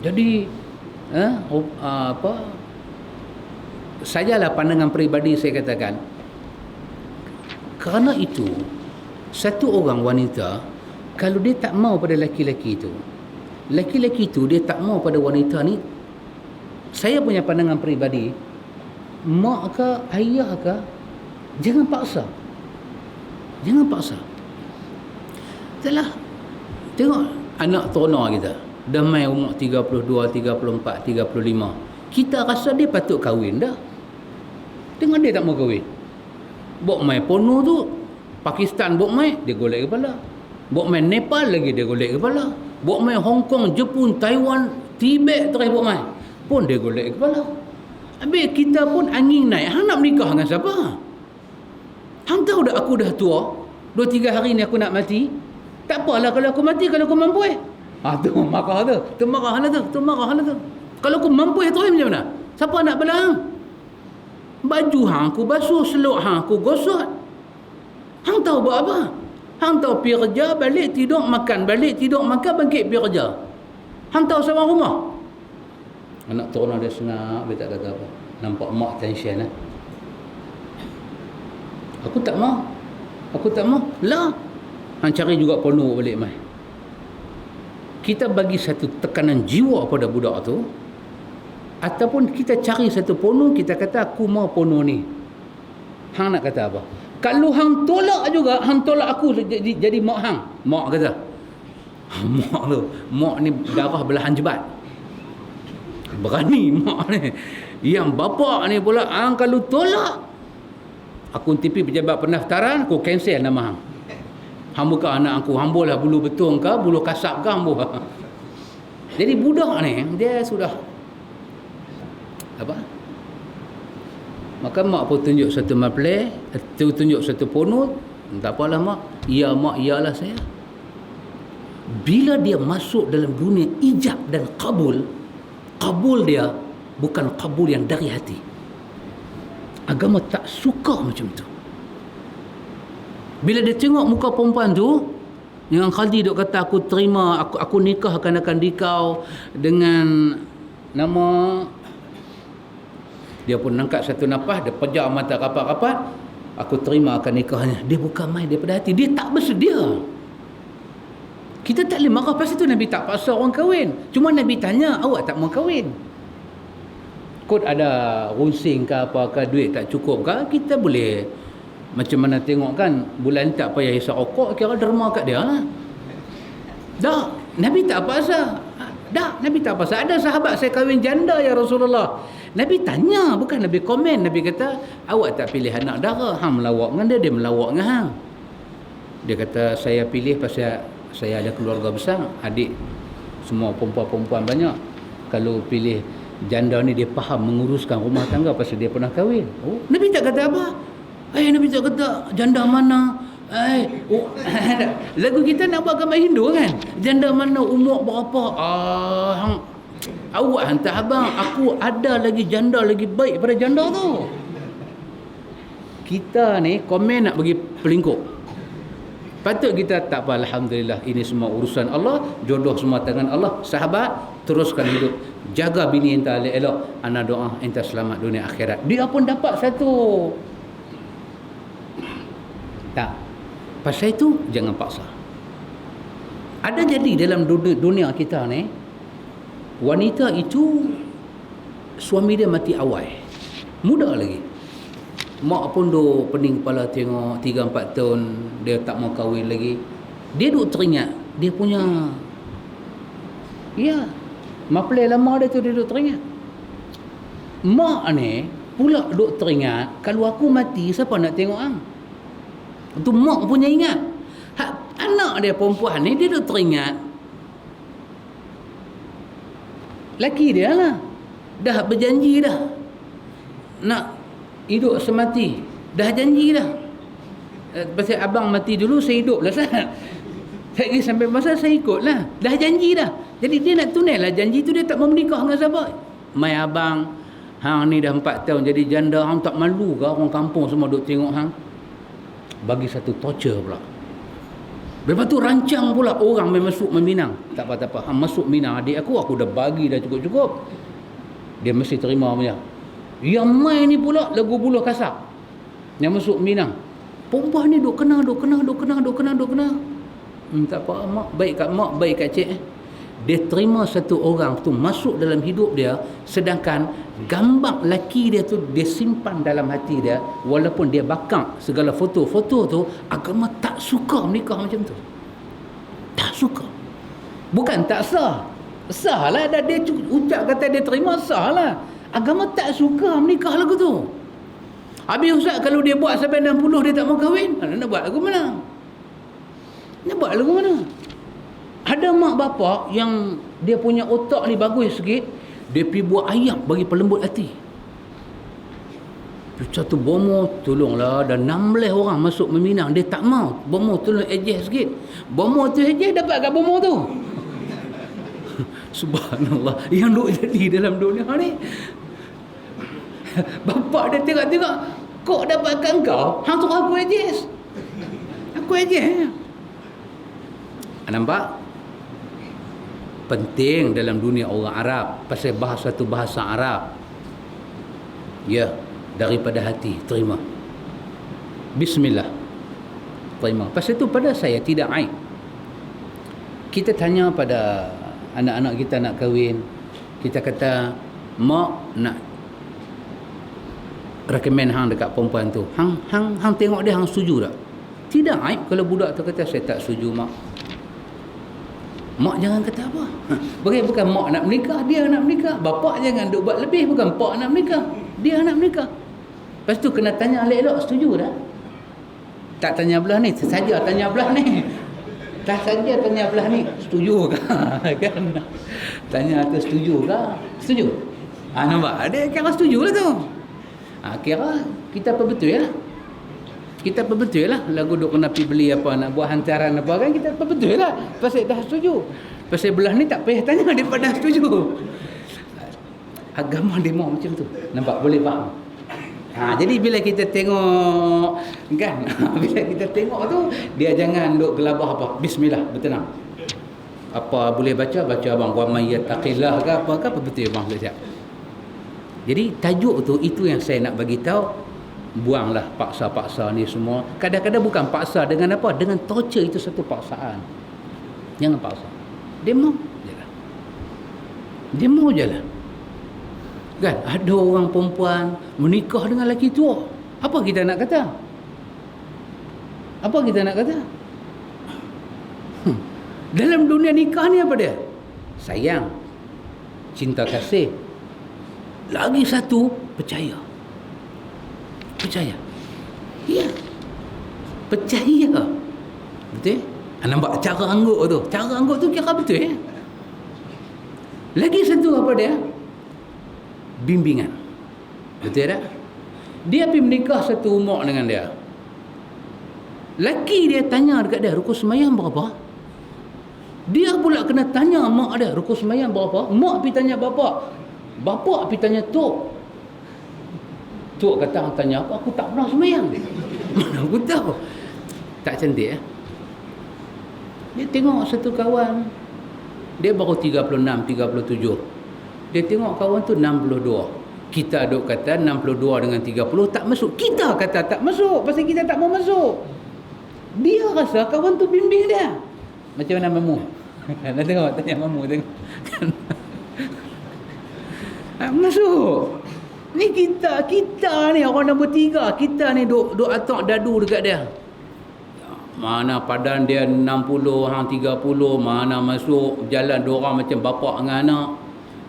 Jadi sajalah pandangan peribadi saya katakan. Kerana itu satu orang wanita kalau dia tak mau pada laki-laki itu, laki-laki itu dia tak mau pada wanita ni, saya punya pandangan peribadi, mak ke ayah ke, jangan paksa. Jangan paksa. Taklah. Tengok anak tona kita dah main umur 32, 34, 35. Kita rasa dia patut kahwin dah. Tengok dia tak mau kahwin. Bok main porno tu, Pakistan bok main, dia golek kepala. Bok main Nepal lagi, dia golek kepala. Bok main Hong Kong, Jepun, Taiwan, Tibet terus bok main, pun dia golek kepala. Habis kita pun angin naik, hang nak menikah dengan siapa? Hang tahu dah aku dah tua, 2-3 hari ni aku nak mati. Tak apalah kalau aku mati, kalau aku mampu tu marah tu. Tu marah lah tu. Kalau aku mampu terus macam mana? Siapa nak belang? Baju hang aku basuh, seluk hang aku gosok. Hang tahu buat apa? Hang tahu pergi kerja, balik tidur makan, balik tidur makan, bangkit pergi kerja. Hang tahu sama rumah. Anak turun dia senang, dia tak kata apa. Nampak mak tension . Aku tak mau. Lah. Hang cari juga porno balik mai. Kita bagi satu tekanan jiwa pada budak tu, ataupun kita cari satu porno, kita kata aku mau porno ni. Hang nak kata apa? Kalau hang tolak juga, hang tolak aku jadi mak hang. Mak kata. Mak ni darah belahan jebat. Berani mak ni. Yang bapa ni pula, hang kalau tolak, aku tipi pejabat pendaftaran, aku cancel nama hang. Hang buka anak aku, hang boleh bulu betung ke, bulu kasap ke, hang boleh. Jadi budak ni, dia sudah apa? Maka mak pun tunjuk satu maplay, tunjuk satu porno. Tak apalah mak. Ya mak, iyalah saya. Bila dia masuk dalam dunia ijab dan kabul, kabul dia bukan kabul yang dari hati. Agama tak suka macam tu. Bila dia tengok muka perempuan tu, yang Khaldi duk kata aku terima, aku nikahkan akan dikau dengan nama, dia pun angkat satu nafas, dia pejam mata rapat-rapat, aku terima akan nikahnya. Dia bukan main daripada hati, dia tak bersedia. Kita tak boleh marah pasal tu. Nabi tak paksa orang kahwin. Cuma Nabi tanya, awak tak mau kahwin? Kot ada runsing ke apa ke, duit tak cukup ke, kita boleh macam mana tengok kan, bulan tak payah hisap rokok, kira derma kat dia lah. Dah, Nabi tak paksa. Nabi tak paksa. Ada sahabat saya kahwin janda ya Rasulullah. Nabi tanya, bukan Nabi komen. Nabi kata, awak tak pilih anak dara, hang melawak dengan dia melawak dengan hang. Dia kata, saya pilih pasal saya ada keluarga besar, adik semua perempuan-perempuan banyak. Kalau pilih janda ni, dia faham menguruskan rumah tangga pasal dia pernah kahwin. Oh, Nabi tak kata apa. Nabi tak kata janda mana. Lagu kita nak buat gambar Hindu kan, janda mana, umur berapa. Awak hantar abang, aku ada lagi janda lagi baik pada janda tu. Kita ni komen nak bagi pelingkup. Patut kita tak apa, alhamdulillah, ini semua urusan Allah, jodoh semua tangan Allah. Sahabat, teruskan hidup, jaga bini enta elok-elok, ana doa enta selamat dunia akhirat. Dia pun dapat satu. Tak. Pasal itu jangan paksa. Ada jadi dalam dunia kita ni, wanita itu suami dia mati awal, muda lagi. Mak pun duk pening kepala tengok 3-4 tahun dia tak mau kahwin lagi. Dia duk teringat dia punya, ya, mapelai lama dia tu, dia duk teringat. Mak ni pula duk teringat, kalau aku mati siapa nak tengok hang? Itu mak punya ingat. Anak dia perempuan ni dia duk teringat laki dia lah, dah berjanji dah nak hidup semati, dah janji dah. Pasal abang mati dulu, saya hidup lah saya pergi sampai masa saya ikut lah, dah janji dah. Jadi dia nak tunai lah janji tu, dia tak mau menikah dengan siapa. Mai abang, hang ni dah 4 tahun jadi janda, hang tak malu ke orang kampung semua duk tengok hang? Bagi satu torture pula. Lepas tu rancang pula orang main masuk Minang. Tak apa-apa, hang masuk Minang adik aku dah bagi dah cukup-cukup. Dia mesti terima punya. Yang main ni pula lagu buluh kasar, yang masuk Minang. Perempuan ni duk kena. Tak apa mak, baik kat mak, baik kat cik. Dia terima satu orang tu masuk dalam hidup dia, sedangkan gambar laki dia tu dia simpan dalam hati dia. Walaupun dia bakang segala foto-foto tu, agama tak suka menikah macam tu. Tak suka. Bukan tak sah, sah lah. Dah dia ucap kata dia terima, sah lah. Agama tak suka menikah lagu tu. Habis ustaz, kalau dia buat sampai 60 dia tak mau kahwin, nak buat lagu mana? Nak buat lagu mana? Ada mak bapak yang dia punya otak ni bagus sikit, dia pergi buat ayam bagi pelembut hati. Satu bomo, tolonglah, dah 16 orang masuk meminang, dia tak mau. Bomo tolong adjust sikit. Bomo tu adjust, dapat kat bomo tu. Subhanallah, yang duk jadi dalam dunia ni. Bapak dia tengok-tengok, kok dapatkan kau, hang suruh aku adjust. Aku adjust. Nampak? Penting dalam dunia orang Arab, pasal bahasa tu bahasa Arab. Ya, daripada hati terima. Bismillah. Terima. Pasal tu pada saya tidak aib. Kita tanya pada anak-anak kita nak kahwin, kita kata, mak nak recommend hang dekat perempuan tu. Hang tengok dia, hang setuju tak? Tidak aib kalau budak tu kata saya tak setuju mak. Mak jangan kata apa. Bukan mak nak menikah, dia nak menikah. Bapak jangan duk buat lebih, bukan pak nak menikah, dia nak menikah. Lepas tu kena tanya elok-elok, setuju tak? Tak tanya belah ni, saja tanya belah ni. Tak saja tanya belah ni, setuju ke? Kan? Tanya tu setuju ke? Setuju? Nampak? Dia kira setuju lah tu. Kira kita apa betul ya? Kita apa betul lah. Lagu duk kena pergi beli apa, nak buat hantaran apa kan, kita apa betul lah. Pasal dah setuju. Pasal belah ni tak payah tanya, dia dah setuju. Agama dia mau macam tu. Nampak? Boleh faham? Jadi bila kita tengok kan, bila kita tengok tu, dia jangan duk gelabah apa. Bismillah, bertenang. Apa boleh baca abang, wa may yattaqillah ke apa betul abang belajar. Jadi tajuk tu, itu yang saya nak bagi tahu. Buanglah paksa-paksa ni semua. Kadang-kadang bukan paksa dengan apa, dengan torture, itu satu paksaan. Jangan paksa. Dia mau jelah. Dia mau jelah. Kan ada orang perempuan menikah dengan lelaki tua. Apa kita nak kata? Apa kita nak kata? Dalam dunia nikah ni apa dia? Sayang, cinta kasih. Lagi satu, percaya. Percaya. Ya. Percaya. Betul? Nampak cara angguk tu. Cara angguk tu kira betul ya? Lagi satu apa dia? Bimbingan. Betul tak? Dia pergi menikah satu umur dengan dia. Laki dia tanya dekat dia, rukun sembahyang berapa? Dia pula kena tanya mak dia, rukun sembahyang berapa? Mak pergi tanya bapak. Bapak pergi tanya tok. Tok kata, hang tanya apa? Aku tak pernah sembahyang. Mana aku tahu. Tak cantik ya? Dia tengok satu kawan, dia baru 36, 37. Dia tengok kawan tu 62. Kita duk kata 62 dengan 30 tak masuk. Kita kata tak masuk pasal kita tak mau masuk. Dia rasa kawan tu bimbing dia. Macam mana mamu? Nak tengok, tanya mamu tengok. Masuk. Ni kita ni orang nombor 3. Kita ni duk atok dadu dekat dia. Mana padan dia 60, hang 30, mana masuk jalan diorang macam bapak dengan anak.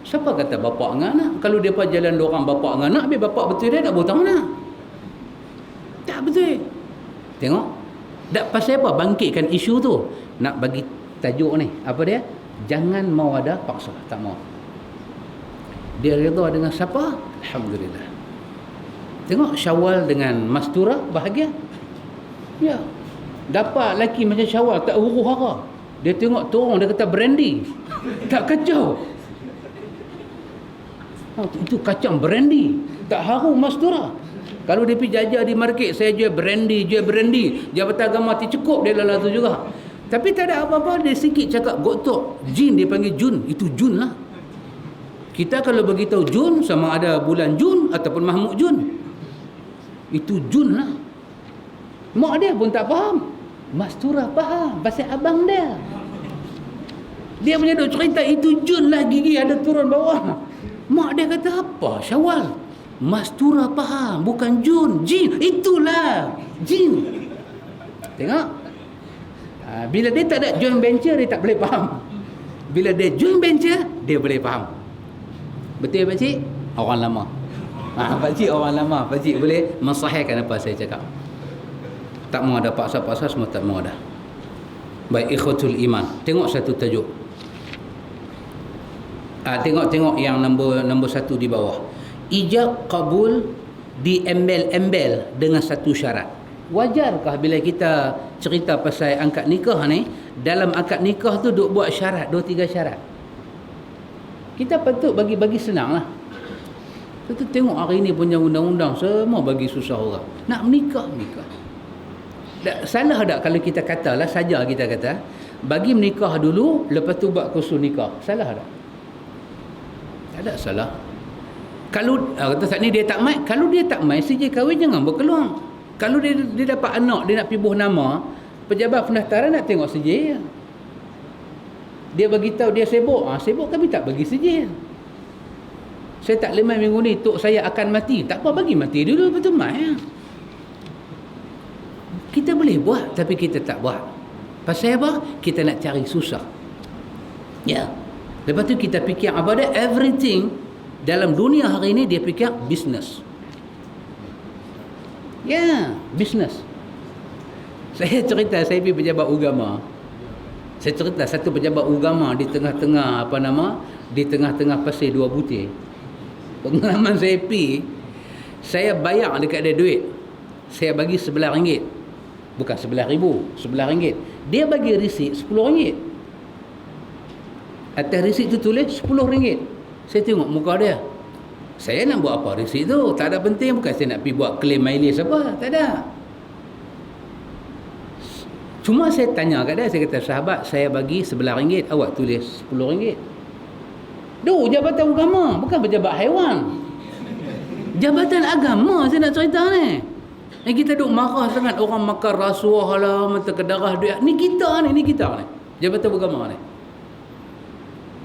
Siapa kata bapak dengan anak? Kalau dia depa jalan diorang bapak dengan anak, habis bapak betul dia tak botong mana? Tak betul. Tengok. Tak pasal apa bangkitkan isu tu. Nak bagi tajuk ni. Apa dia? Jangan mau ada paksa. Tak mau. Dia redha dengan siapa? Alhamdulillah. Tengok Syawal dengan Mastura bahagia. Ya. Dapat lelaki macam Syawal tak huru-hara. Dia tengok turun dia kata brandy. Tak kacau. Itu kacang brandy. Tak haru Mastura. Kalau dia pergi jajar di market, saya jual brandy. Jabatan Agama cukup dia lala tu juga. Tapi tak ada apa-apa, dia sikit cakap gotok. Jin dia panggil Jun. Itu Jun lah. Kita kalau beritahu Jun sama ada bulan Jun ataupun Mahmud Jun. Itu Jun lah. Mak dia pun tak faham. Mastura faham pasal abang dia. Dia punya duk cerita itu Jun lah, gigi ada turun bawah. Mak dia kata apa? Syawal. Mastura faham, bukan Jun. Jin. Itulah Jin. Tengok. Bila dia tak ada joint venture, dia tak boleh faham. Bila dia joint venture, dia boleh faham. Betul pakcik? Orang lama. Pakcik orang lama. Pakcik boleh mensahihkan apa saya cakap. Tak mau ada paksa-paksa, semua tak mau ada. Baik, ikhwatul iman. Tengok satu tajuk. Tengok yang nombor 1 di bawah. Ijab kabul diembel-embel dengan satu syarat. Wajarkah bila kita cerita pasal akad nikah ni, dalam akad nikah tu duk buat syarat, 2-3 syarat. Kita patut bagi senang lah. Kita tengok hari ni punya undang-undang semua bagi susah orang. Nak menikah. Salah tak kalau kita katalah saja kita kata bagi menikah dulu lepas tu buat kursus nikah? Salah tak? Tak ada salah. Kalau kata saat ni dia tak mai, kalau dia tak mai sejak kahwin jangan berkeluar. Kalau dia dapat anak, dia nak pergi buh nama, pejabat pendaftaran nak tengok sejak. Dia bagi tahu dia sibuk, sibuk kami tak bagi sejak. Saya tak lemah minggu ni, tok saya akan mati. Tak apa, bagi mati dulu lepas tu mai. Kita boleh buat tapi kita tak buat. Pasal apa? Kita nak cari susah. Ya. Lepas tu kita fikir apa dia? Everything dalam dunia hari ini dia fikir business. Ya, business. Saya cerita saya pergi pejabat agama. Saya cerita satu pejabat agama di tengah-tengah di tengah-tengah pasir dua butir. Pengalaman saya pergi, saya bayar dekat dia duit. Saya bagi RM11. Bukan RM11,000, RM11. Dia bagi resit RM10. Atas resit tu tulis RM10. Saya tengok muka dia. Saya nak buat apa resit tu? Tak ada penting, bukan saya nak pergi buat claim mileage apa. Tak ada. Cuma saya tanya kat dia, saya kata, sahabat, saya bagi RM11, awak tulis RM10. Duh, jabatan agama, bukan pejabat haiwan. Jabatan agama saya nak cerita ni. Kita duk marah sangat orang makan rasuah lah, mata kedarah duit. Ni kita ni. Jabatan agama ni.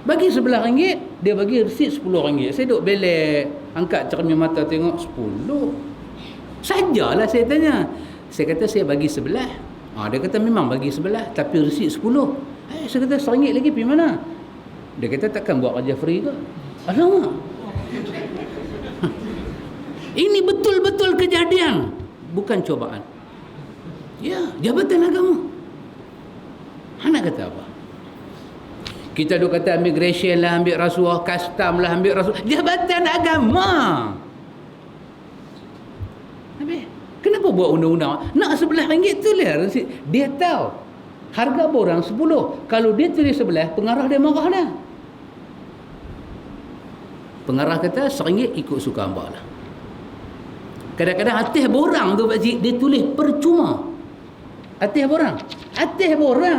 Bagi RM11, dia bagi resit RM10. Saya duk belek, angkat cermin mata tengok 10. Sajalah saya tanya. Saya kata saya bagi sebelah. Dia kata memang bagi sebelah tapi resit 10. Saya kata RM1 lagi pergi mana? Dia kata takkan buat kerja free ke? Alamak. Ini betul-betul kejadian. Bukan cobaan. Ya, jabatan agama. Nak kata apa? Kita duk kata immigration lah ambil rasuah, custom lah ambil rasuah. Jabatan agama. Habis, kenapa buat undang-undang? Nak RM11 tu lah. Dia tahu harga borang 10. Kalau dia tulis sebelah, pengarah dia marah dah. Pengarah kata RM1 ikut suka hamba lah. Kadang-kadang atas borang tu pakcik, dia tulis percuma. Atas borang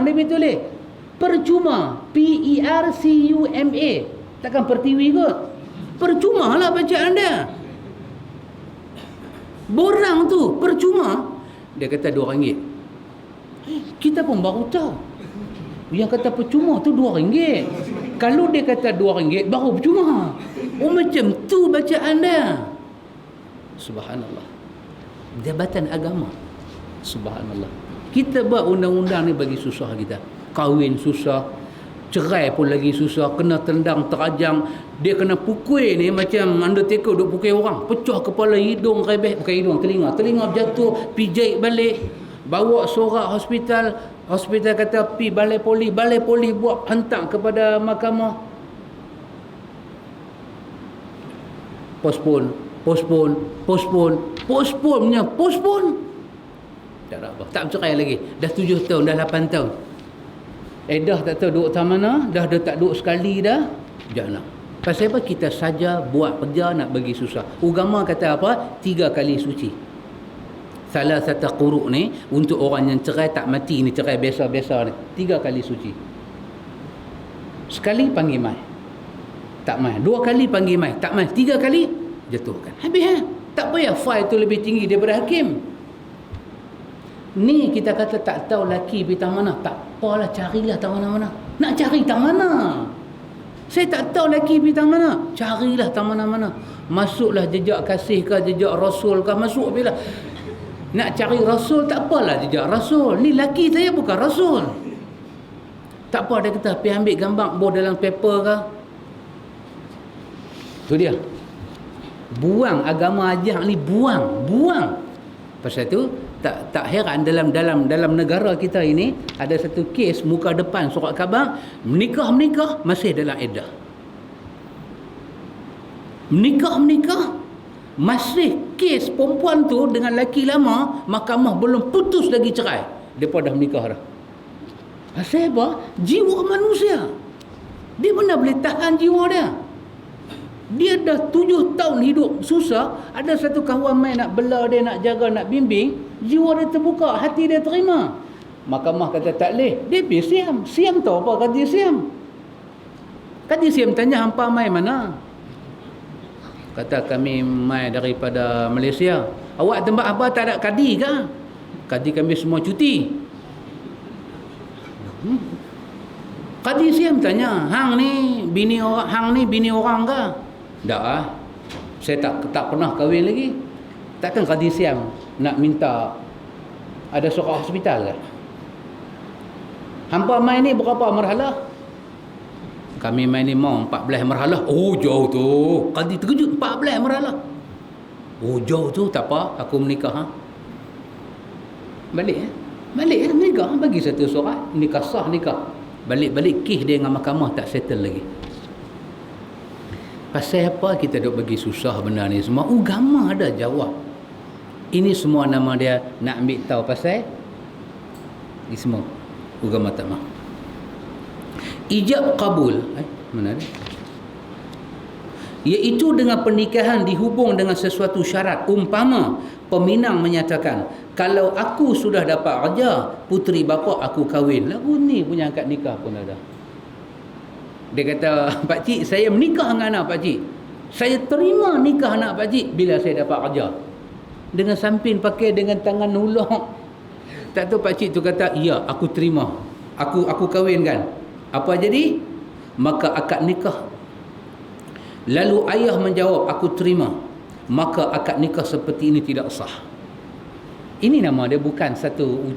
dia tulis Percuma. Percuma. Takkan Pertiwi kot. Percuma lah bacaan dia. Borang tu percuma. Dia kata RM2. Kita pun baru tahu. Yang kata percuma tu RM2. Kalau dia kata RM2 baru percuma. Oh, macam tu bacaan dia. Subhanallah. Jabatan agama. Subhanallah. Kita buat undang-undang ni bagi susah kita. Kahwin susah, cerai pun lagi susah, kena tendang terajang, dia kena pukul ni macam Undertaker duk pukul orang, pecah kepala, hidung rebeh, bukan hidung, telinga berjatuh, pijai balik, bawa sorak hospital kata pi balai poli buat hantar kepada mahkamah. Postpone. Tak ada apa. Tak bercerai lagi. Dah 7 tahun, dah 8 tahun. Dah tak tahu duduk tak mana, dah tak duduk sekali dah. Jangan. Pasal apa? Kita saja buat kerja nak bagi susah. Agama kata apa? 3 kali suci. Salah satu quru' ni untuk orang yang cerai tak mati ni, cerai biasa-biasa ni. 3 kali suci. Sekali panggil mai. Tak mai. 2 kali panggil mai. Tak mai. 3 kali jatuhkan. Habis tak payah file tu lebih tinggi daripada hakim. Ni kita kata tak tahu laki pergi tak mana. Tak apalah, carilah tak mana-mana. Nak cari tak mana? Saya tak tahu laki pergi tak mana. Carilah tak mana-mana. Masuklah jejak kasih ke, jejak rasul ke, masuk bila. Nak cari rasul tak apalah jejak rasul. Ni laki saya bukan rasul. Tak apa dia kata pergi ambil gambar buah dalam paper ke. Tu dia. Buang agama ajak ni, buang. Pasal tu tak heran dalam negara kita ini ada satu kes muka depan surat khabar, menikah masih dalam iddah. Menikah masih kes perempuan tu dengan lelaki lama, mahkamah belum putus lagi cerai, depa dah menikah dah. Pasal apa? Jiwa manusia. Dia mana boleh tahan jiwa dia? Dia dah 7 tahun hidup susah, ada satu kawan main nak bela dia, nak jaga, nak bimbing, jiwa dia terbuka, hati dia terima. Mahkamah kata tak boleh. Dia pergi siam tahu apa kata siam. Kata siam tanya hampa mai mana? Kata kami mai daripada Malaysia. Awak tempat apa, tak ada kadi ke? Kadi kami semua cuti. Kadi siam tanya, hang ni bini orang ke? Tak ah. Saya tak pernah kahwin lagi. Takkan kadi siam nak minta ada surat hospital ke? Hampa main ni berapa marhalah? Kami main ni mau 14 marhalah. Oh jauh tu. Kadi terkejut, 14 marhalah. Oh jauh tu, tak apa, aku menikah. Balik menikah, bagi satu surat nikah sah nikah. Balik kes dia dengan mahkamah tak settle lagi. Pasal apa kita duk bagi susah benda ni semua? Agama ada jawab. Ini semua nama dia nak ambil tahu pasal ini semua agama tak mahu. Ijab qabul, mana dia? Iaitu dengan pernikahan dihubung dengan sesuatu syarat. Umpama peminang menyatakan, kalau aku sudah dapat raja, puteri bapa aku kahwin. Lagu ni punya akad nikah pun ada. Dia kata, pakcik saya menikah dengan anak pakcik. Saya terima nikah anak pakcik bila saya dapat raja. Dengan samping pakai dengan tangan hulur. Tak tahu pakcik tu kata, ya aku terima. Aku kahwinkan. Apa jadi? Maka akad nikah. Lalu ayah menjawab, aku terima. Maka akad nikah seperti ini tidak sah. Ini nama dia bukan satu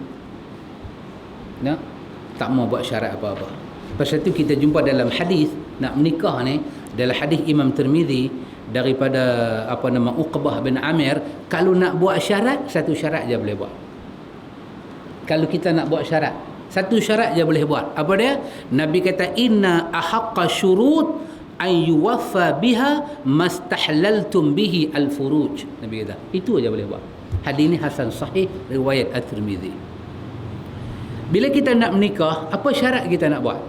tak mau buat syarat apa-apa. Pasal itu kita jumpa dalam hadis nak menikah ni, dalam hadis Imam Tirmizi daripada Uqbah bin Amir, kalau nak buat syarat, satu syarat je boleh buat. Kalau kita nak buat syarat, satu syarat je boleh buat. Apa dia? Nabi kata, inna ahaqqa syurut an yuwaffa biha mastahlaltum bihi al-furuj. Nabi kata, itu aja boleh buat. Hadis ini hasan sahih riwayat At-Tirmizi. Bila kita nak menikah, apa syarat kita nak buat?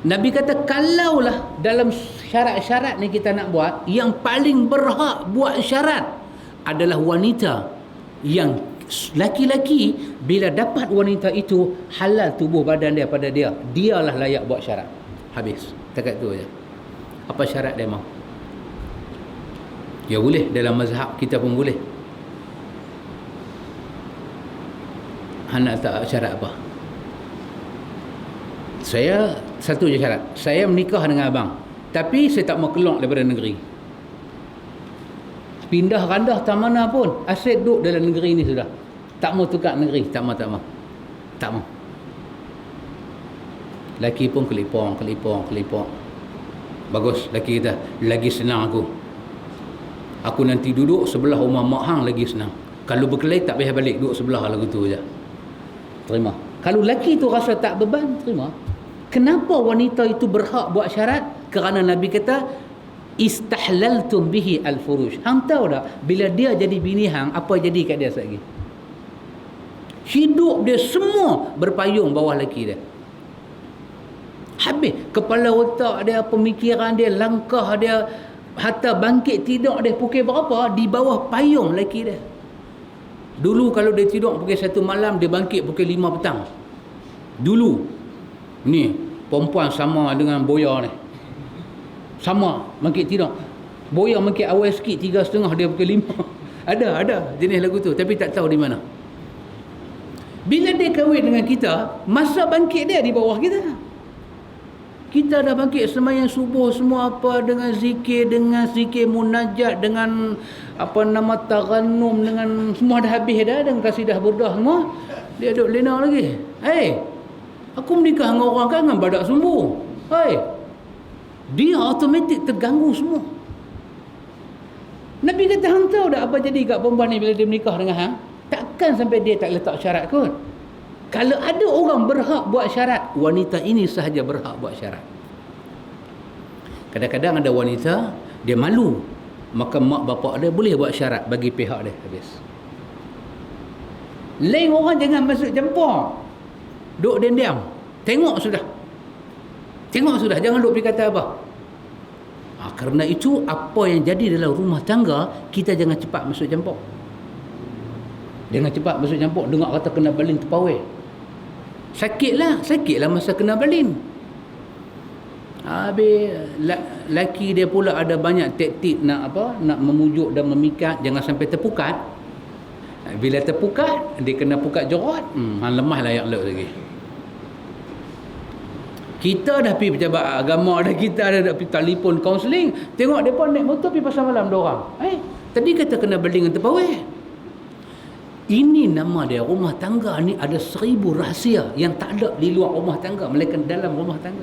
Nabi kata, kalaulah dalam syarat-syarat ni kita nak buat, yang paling berhak buat syarat adalah wanita yang Laki-laki bila dapat wanita itu halal tubuh badan dia pada dia, dialah layak buat syarat. Habis. Takat tu aja. Apa syarat dia mau? Ya boleh, dalam mazhab kita pun boleh. Nak tak syarat apa? Saya satu je syarat. Saya menikah dengan abang, tapi saya tak mau keluar daripada negeri. Pindah randah tak mana pun, asyik duduk dalam negeri ni sudah. Tak mau tukar negeri, tak mau. Laki pun kelipong. Bagus, laki kita lagi senang aku. Aku nanti duduk sebelah rumah mak hang lagi senang. Kalau berkelahi tak payah balik, duduk sebelah lagu tu je. Terima. Kalau laki tu rasa tak beban, terima. Kenapa wanita itu berhak buat syarat? Kerana Nabi kata istahlaltum bihi al-furuj. Hang tahu tak bila dia jadi bini hang, apa jadi kat dia lagi? Hidup dia semua berpayung bawah laki dia. Habis kepala otak dia, pemikiran dia, langkah dia, hatta bangkit tidur dia pukul berapa di bawah payung laki dia. Dulu kalau dia tidur pukul 1 malam, dia bangkit pukul 5 petang. Dulu ni perempuan sama dengan boya ni, sama bangkit tidur. Boya bangkit awal sikit 3.30, dia pukul 5. Ada jenis lagu tu, tapi tak tahu di mana. Bila dia kahwin dengan kita, masa bangkit dia di bawah kita. Kita dah bangkit sembahyang subuh semua apa, dengan zikir munajat, dengan apa nama tarannum, dengan semua dah habis dah, dengan kasidah burdah semua. Dia duduk lena lagi. Aku menikah dengan orang kan dengan badak sumbu. Dia automatik terganggu semua. Nabi kata, hang tahu tak apa jadi kat perempuan ni bila dia menikah dengan hang? Takkan sampai dia tak letak syarat kot. Kalau ada orang berhak buat syarat, wanita ini sahaja berhak buat syarat. Kadang-kadang ada wanita, dia malu, maka mak bapak dia boleh buat syarat bagi pihak dia. Habis. Lain orang jangan masuk campur. Duk diam-diam. Tengok sudah, jangan duk pergi kata apa. Kerana itu, apa yang jadi dalam rumah tangga, kita jangan cepat masuk campur. Jangan cepat masuk campur. Dengar kata kena balin terpawai. Sakitlah masa kena balin. Habis laki dia pula ada banyak taktik nak memujuk dan memikat, jangan sampai terpukat. Bila terpukat, dia kena pukat jorot, lemah layak lek lagi. Kita dah pergi pejabat agama, dah kita dah pergi telefon kaunseling, tengok depa naik motor pergi pasar malam dorang. Tadi kata kena balin dengan terpawai. Ini nama dia, rumah tangga ni ada 1000 rahsia yang tak ada di luar rumah tangga, melainkan dalam rumah tangga.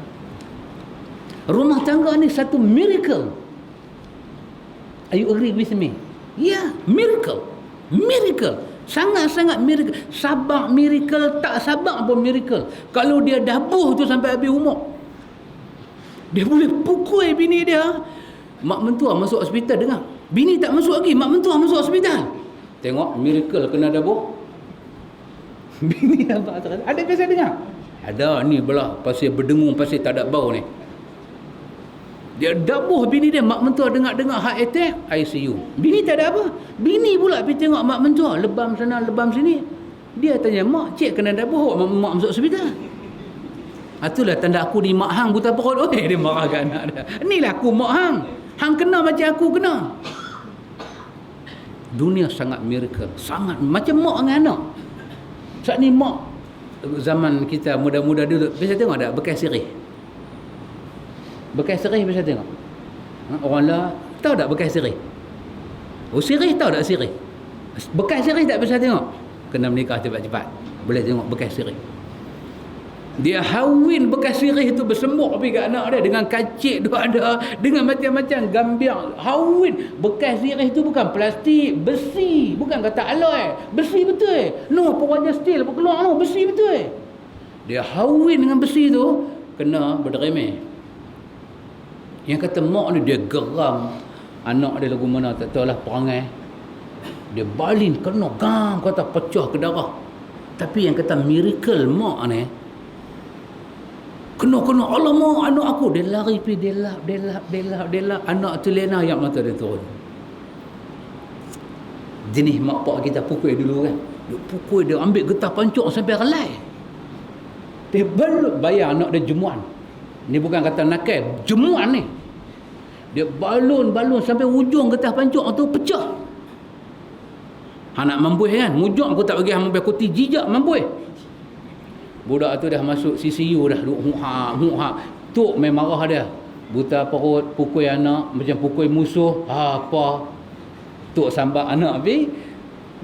Rumah tangga ni satu miracle. Are you agree with me? Ya, miracle. Sangat-sangat miracle. Sabak miracle, tak sabak pun miracle. Kalau dia dabuh tu sampai habis umur, dia boleh pukul bini dia. Mak mentua masuk hospital, dengar. Bini tak masuk lagi, mak mentua masuk hospital. Tengok miracle kena dabuh. Bini abang ada biasa dengar? Ada ni belah pasal berdengung, pasal tak ada bau ni. Dia dabuh bini dia, mak mentua dengar heart attack, ICU. Bini tak ada apa. Bini pula pergi tengok mak mentua, lebam sana, lebam sini. Dia tanya, mak, cik kena dabuh, mak masuk hospital. Itulah tanda aku ni mak hang buta perut. Dia marah kat anak dia. Inilah aku mak hang. Hang kena macam aku kena. Dunia sangat miracle, sangat macam mak dengan anak. Saat ni mak zaman kita muda-muda dulu, biasa tengok tak bekas sirih? Bekas sirih biasa tengok. Orang lah tahu tak bekas sirih? Sirih tahu tak sirih? Bekas sirih tak biasa tengok. Kena menikah cepat-cepat, boleh tengok bekas sirih. Dia hawin bekas sirih tu bersembuk pergi kat anak dia dengan kacik tu ada, dengan macam-macam gambiang. Hawin bekas sirih tu bukan plastik, besi, bukan kata alloy, besi betul. No, pewarna steel berkeluar no, besi betul. Dia hawin dengan besi tu, kena berderemeh. Yang kata mak ni dia geram anak dia lagu mana tak tahulah perangai. Dia balin kena gang, kata pecah ke darah. Tapi yang kata miracle mak ni, kena alamak anak aku, dia lari pergi, dia lap, anak tu lena yang mata dia turun. Jenis mak pak kita pukul dulu kan, Dia pukul, dia ambil getah pancung sampai relai. Dia balut bayar anak dia jemuan. Ni bukan kata nakal, jemuan ni. Dia balun sampai ujung getah pancung tu pecah. Nak membuih kan, mujung aku tak bagi hang membuih, aku jijak membuih. Budak tu dah masuk CCU dah, duk hu-ha. Tok main marah dia. Buta perut, pukul anak macam pukul musuh. Apa? Tok sambak anak habis.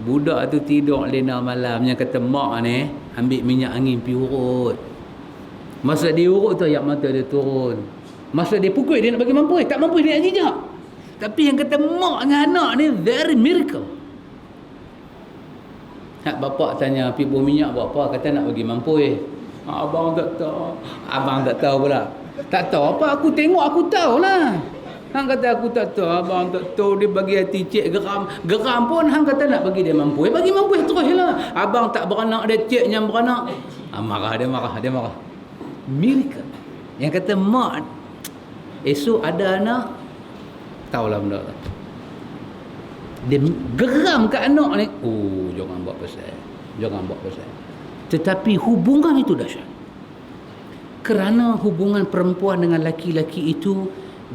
Budak tu tidur lena malam. Yang kata mak ni ambil minyak angin pi urut. Masa dia urut tu air mata dia turun. Masa dia pukul dia nak bagi mampu, tak mampu dia nak jijak. Tapi yang kata mak dengan anak ni very miracle. Hak bapak tanya pi buah minyak buat apa, kata nak bagi mampu. Abang tak tahu. Abang tak tahu pula. Tak tahu apa, aku tengok aku tahulah. Hang kata aku tak tahu, abang tak tahu, dia bagi hati cik geram. Geram pun hang kata nak bagi dia mampu. Bagi mampu teruslah. Abang tak beranak, dia cik yang beranak. Marah dia marah. Miracle. Yang kata mak esok ada anak, tahulah benda tu. Dia geram kat anak ni. Jangan buat pasal. Tetapi hubungan itu dahsyat. Kerana hubungan perempuan dengan laki-laki itu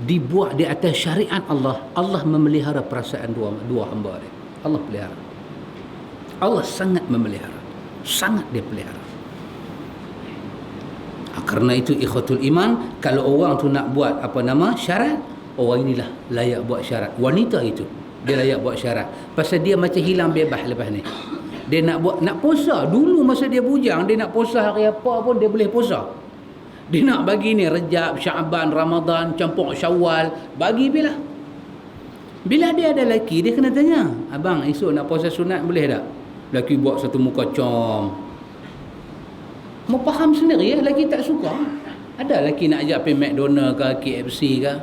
dibuat di atas syariat Allah. Allah memelihara perasaan dua hamba dia. Allah pelihara. Allah sangat memelihara. Sangat dia pelihara. Kerana itu ikhwatul iman, kalau orang tu nak buat syarat, orang inilah layak buat syarat. Wanita itu dia layak buat syarat. Pasal dia macam hilang bebas lepas ni. Dia nak puasa. Dulu masa dia bujang, dia nak puasa hari apa pun dia boleh puasa. Dia nak bagi ni Rejab, Syaban, Ramadan, campur Syawal, bagi bila. Bila dia ada lelaki, dia kena tanya, abang esok nak puasa sunat boleh tak? Lelaki buat satu muka com. Mau faham sendiri ya, lelaki tak suka. Ada lelaki nak ajak pergi McDonald ke KFC ke.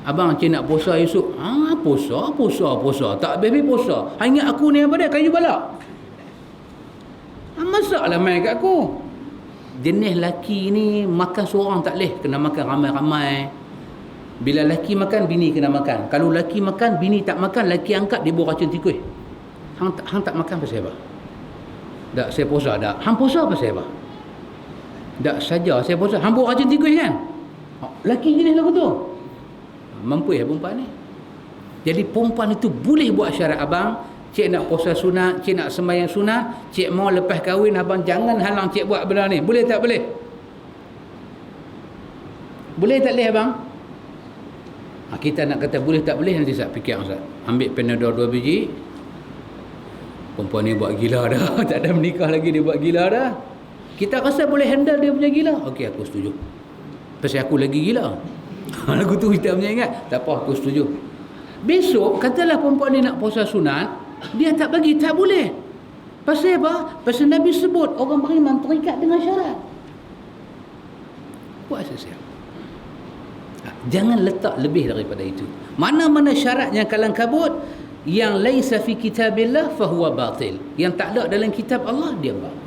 Abang cik nak puasa esok. Puasa. Tak habis puasa. Ingat aku ni apa dia? Kayu balak. Masalah main kat aku. Jenis lelaki ni makan seorang tak boleh, kena makan ramai-ramai. Bila lelaki makan, bini kena makan. Kalau lelaki makan, bini tak makan, lelaki angkat dia buat racun tikus. Hang tak makan pasal apa? Tak, saya puasa tak. Hang puasa pasal apa? Tak saja saya puasa. Hang buat racun tikus kan? Lelaki jenis lagu tu. Mampu ya perempuan ni. Jadi perempuan itu boleh buat syarat, abang, cik nak puasa sunat, cik nak sembahyang sunat, cik mau lepas kahwin, abang jangan halang cik buat benda ni. Boleh tak boleh? Boleh tak boleh abang? Kita nak kata boleh tak boleh, nanti saya fikir Ustaz. Ambil Panadol 2 biji. Perempuan ni buat gila dah. Tak ada menikah lagi dia buat gila dah. Kita rasa boleh handle dia punya gila. Okey, aku setuju. Pasal aku lagi gila. Lagu tu kita punya ingat. Tak apa, aku setuju. Besok katalah perempuan ni nak puasa sunat, dia tak bagi, tak boleh. Pasal apa? Pasal Nabi sebut orang beriman terikat dengan syarat. Buat sesuatu. Jangan letak lebih daripada itu. Mana-mana syarat yang kalang kabut, yang laisa fi kitabillah fahuwa batil. Yang tak ada dalam kitab Allah, dia batil.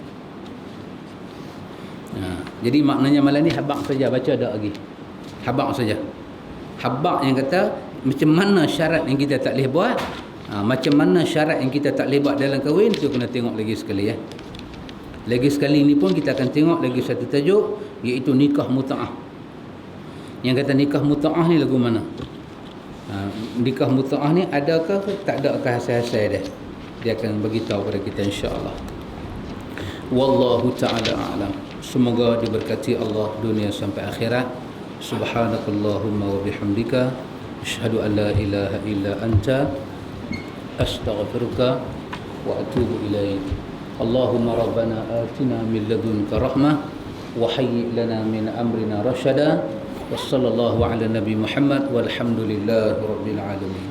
Jadi maknanya malam ni habaq saja, baca tak lagi. Habaq saja. Habaq yang kata macam mana syarat yang kita tak boleh buat, macam mana syarat yang kita tak boleh buat dalam kahwin, itu kena tengok lagi sekali ya. Lagi sekali ni pun kita akan tengok lagi satu tajuk, iaitu nikah muta'ah. Yang kata nikah muta'ah ni lagu mana? Nikah muta'ah ni adakah tak adakah hasil-hasil dia? Dia akan beritahu kepada kita insya-Allah. Wallahu ta'ala a'lam. Semoga diberkati Allah dunia sampai akhirat. Subhanakallahumma wa bihamdika asyhadu an la ilaha illa anta astaghfiruka wa atubu ilaik. Allahumma rabbana atina min ladunka rahmah wa hayyi lana min amrina rashada. Wassallallahu ala nabi Muhammad walhamdulillahi rabbil alamin.